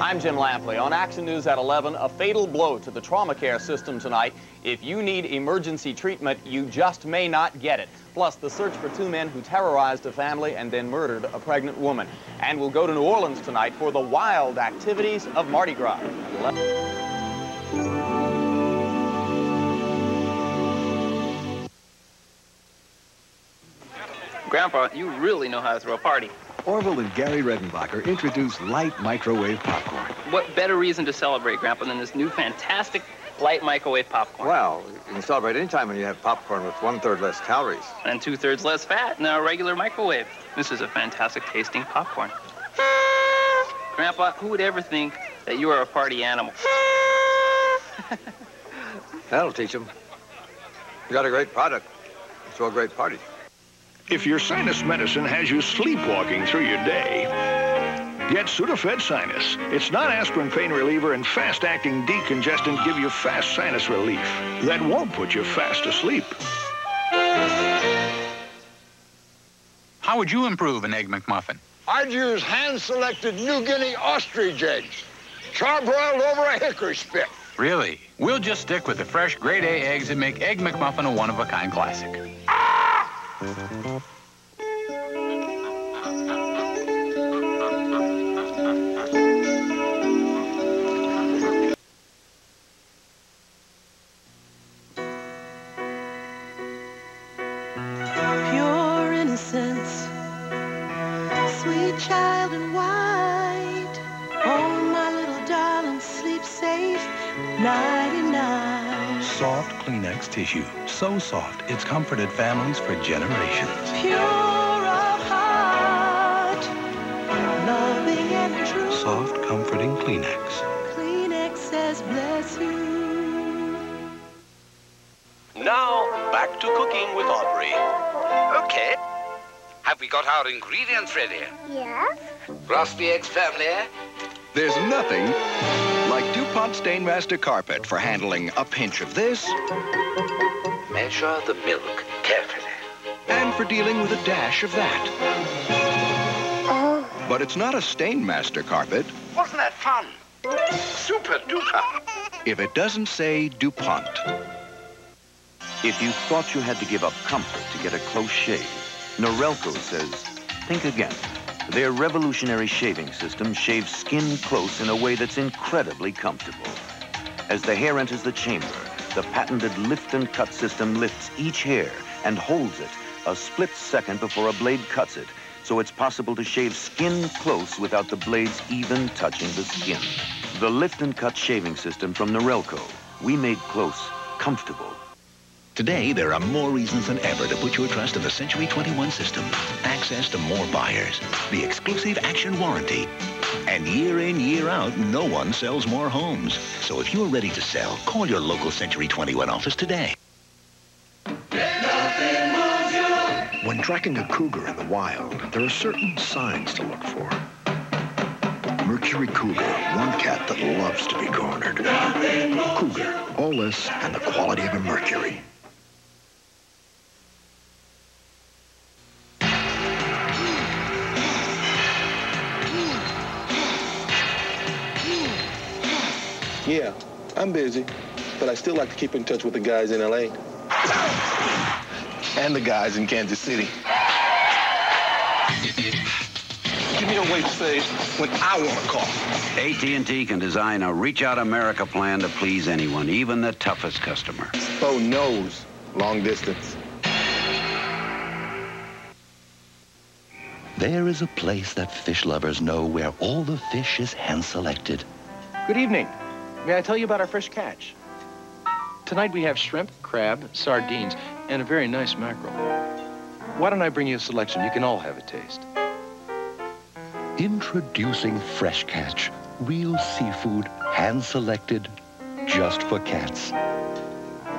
Speaker 28: I'm Jim Lampley. On Action News at 11, a fatal blow to the trauma care system tonight. If you need emergency treatment, you just may not get it. Plus, the search for 2 men who terrorized a family and then murdered a pregnant woman. And we'll go to New Orleans tonight for the wild activities of Mardi Gras.
Speaker 29: Grandpa, you really know how to throw a party.
Speaker 30: Orville and Gary Redenbacher introduced light microwave popcorn.
Speaker 29: What better reason to celebrate, Grandpa, than this new fantastic light microwave popcorn?
Speaker 32: Well, you can celebrate any time when you have popcorn with 1/3 less calories.
Speaker 29: And 2/3 less fat than a regular microwave. This is a fantastic tasting popcorn. Grandpa, who would ever think that you are a party animal?
Speaker 32: That'll teach them. You got a great product. Throw a great party.
Speaker 38: If your sinus medicine has you sleepwalking through your day, get Sudafed Sinus. Its non-aspirin pain reliever and fast-acting decongestant give you fast sinus relief. That won't put you fast asleep.
Speaker 27: How would you improve an Egg McMuffin?
Speaker 39: I'd use hand-selected New Guinea ostrich eggs, charbroiled over a hickory spit.
Speaker 27: Really? We'll just stick with the fresh grade A eggs that make Egg McMuffin a one-of-a-kind classic.
Speaker 1: $4.99.
Speaker 2: Soft Kleenex tissue. So soft, it's comforted families for generations.
Speaker 1: Pure of heart, loving and true.
Speaker 2: Soft, comforting Kleenex.
Speaker 1: Kleenex says bless you.
Speaker 3: Now, back to cooking with Aubrey.
Speaker 4: Okay. Have we got our ingredients ready?
Speaker 5: Yes.
Speaker 4: Frosty eggs family, eh?
Speaker 9: There's nothing like DuPont Stainmaster Carpet for handling a pinch of this.
Speaker 4: Measure the milk carefully.
Speaker 9: And for dealing with a dash of that.
Speaker 5: Oh.
Speaker 9: But it's not a Stainmaster carpet
Speaker 4: Wasn't that fun? Super duper.
Speaker 9: if it doesn't say DuPont.
Speaker 16: If you thought you had to give up comfort to get a close shave, Norelco says, think again. Their revolutionary shaving system shaves skin close in a way that's incredibly comfortable. As the hair enters the chamber, the patented lift and cut system lifts each hair and holds it a split second before a blade cuts it, so it's possible to shave skin close without the blades even touching the skin. The lift and cut shaving system from Norelco. We made close comfortable.
Speaker 18: Today, there are more reasons than ever to put your trust in the Century 21 system. Access to more buyers, the exclusive Action Warranty, and year in, year out, no one sells more homes. So if you're ready to sell, call your local Century 21 office today.
Speaker 38: When tracking a cougar in the wild, there are certain signs to look for. Mercury Cougar, one cat that loves to be cornered. Cougar, all this and the quality of a Mercury.
Speaker 19: Yeah, I'm busy, but I still like to keep in touch with the guys in L.A. And the guys in Kansas City. Give me a wait face when I want to call.
Speaker 20: AT&T can design a Reach Out America plan to please anyone, even the toughest customer.
Speaker 19: Oh, knows. Long distance.
Speaker 22: There is a place that fish lovers know where all the fish is hand-selected.
Speaker 24: Good evening. May I tell you about our fresh catch? Tonight we have shrimp, crab, sardines, and a very nice mackerel. Why don't I bring you a selection? You can all have a taste.
Speaker 22: Introducing Fresh Catch. Real seafood, hand-selected, just for cats.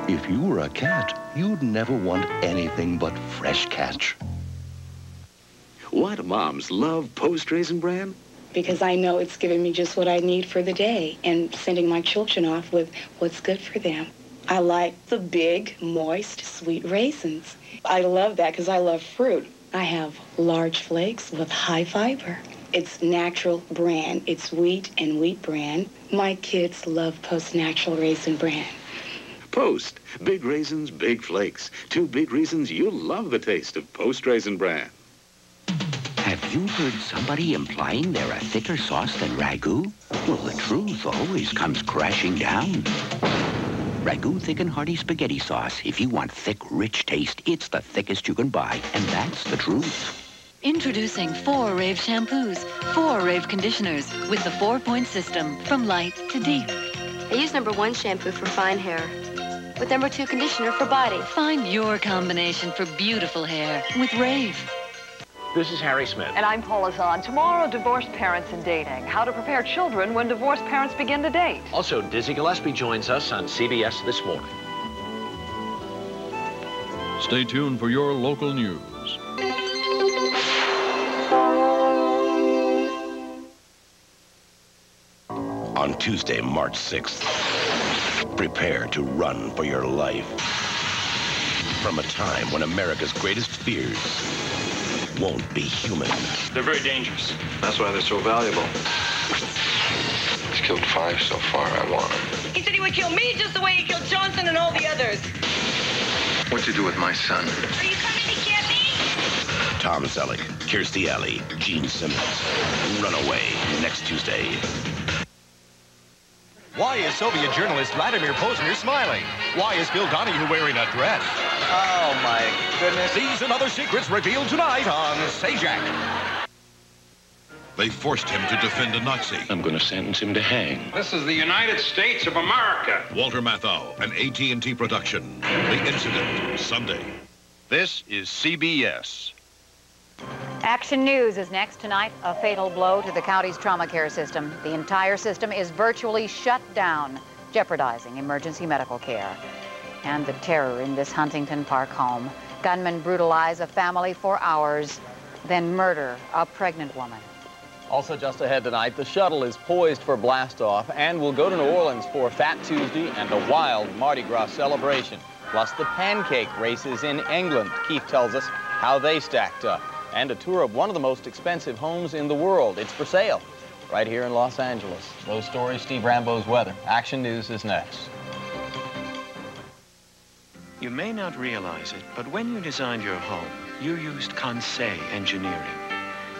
Speaker 22: If you were a cat, you'd never want anything but Fresh Catch.
Speaker 25: Why do moms love Post Raisin Bran?
Speaker 31: Because I know it's giving me just what I need for the day and sending my children off with what's good for them. I like the big, moist, sweet raisins. I love that because I love fruit. I have large flakes with high fiber. It's natural bran. It's wheat and wheat bran. My kids love Post Natural Raisin Bran.
Speaker 25: Post. Big raisins, big flakes. 2 big reasons you'll love the taste of Post Raisin Bran.
Speaker 22: Have you heard somebody implying they're a thicker sauce than ragu? Well, the truth always comes crashing down. Ragu Thick and Hearty Spaghetti Sauce. If you want thick, rich taste, it's the thickest you can buy, and that's the truth.
Speaker 33: Introducing 4 Rave shampoos, 4 Rave conditioners with the 4-point system from light to deep.
Speaker 34: I use #1 shampoo for fine hair with #2 conditioner for body.
Speaker 33: Find your combination for beautiful hair with Rave.
Speaker 13: This is Harry Smith.
Speaker 12: And I'm Paula Zahn. Tomorrow, divorced parents and dating. How to prepare children when divorced parents begin to date.
Speaker 13: Also, Dizzy Gillespie joins us on CBS This Morning.
Speaker 35: Stay tuned for your local news.
Speaker 22: On Tuesday, March 6th, prepare to run for your life. From a time when America's greatest fears won't be human.
Speaker 23: They're very dangerous. That's why they're so valuable. He's killed 5 so far. I want him.
Speaker 15: He said he would kill me just the way he killed Johnson and all the others.
Speaker 23: What'd you do with my son?
Speaker 15: Are you coming to get me?
Speaker 22: Tom Selleck, Kirstie Alley, Gene Simmons. Runaway, next Tuesday.
Speaker 14: Why is Soviet journalist Vladimir Posner smiling? Why is Phil Donahue wearing a dress?
Speaker 28: Oh, my goodness.
Speaker 14: These and other secrets revealed tonight on Sajak.
Speaker 1: They forced him to defend a Nazi.
Speaker 18: I'm going to sentence him to hang.
Speaker 2: This is the United States of America.
Speaker 1: Walter Matthau, an AT&T production. The Incident, Sunday.
Speaker 3: This is CBS.
Speaker 5: Action News is next tonight. A fatal blow to the county's trauma care system. The entire system is virtually shut down, jeopardizing emergency medical care. And the terror in this Huntington Park home. Gunmen brutalize a family for hours, then murder a pregnant woman.
Speaker 28: Also just ahead tonight, the shuttle is poised for blastoff and will go to New Orleans for Fat Tuesday and a wild Mardi Gras celebration. Plus the pancake races in England. Keith tells us how they stacked up. And a tour of one of the most expensive homes in the world. It's for sale right here in Los Angeles. Those stories, Steve Rambo's weather. Action News is next.
Speaker 6: You may not realize it, but when you designed your home, you used Conseil engineering.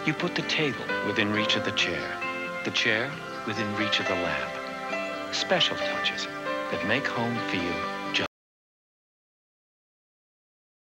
Speaker 6: You put the table within reach of the chair within reach of the lamp. Special touches that make home feel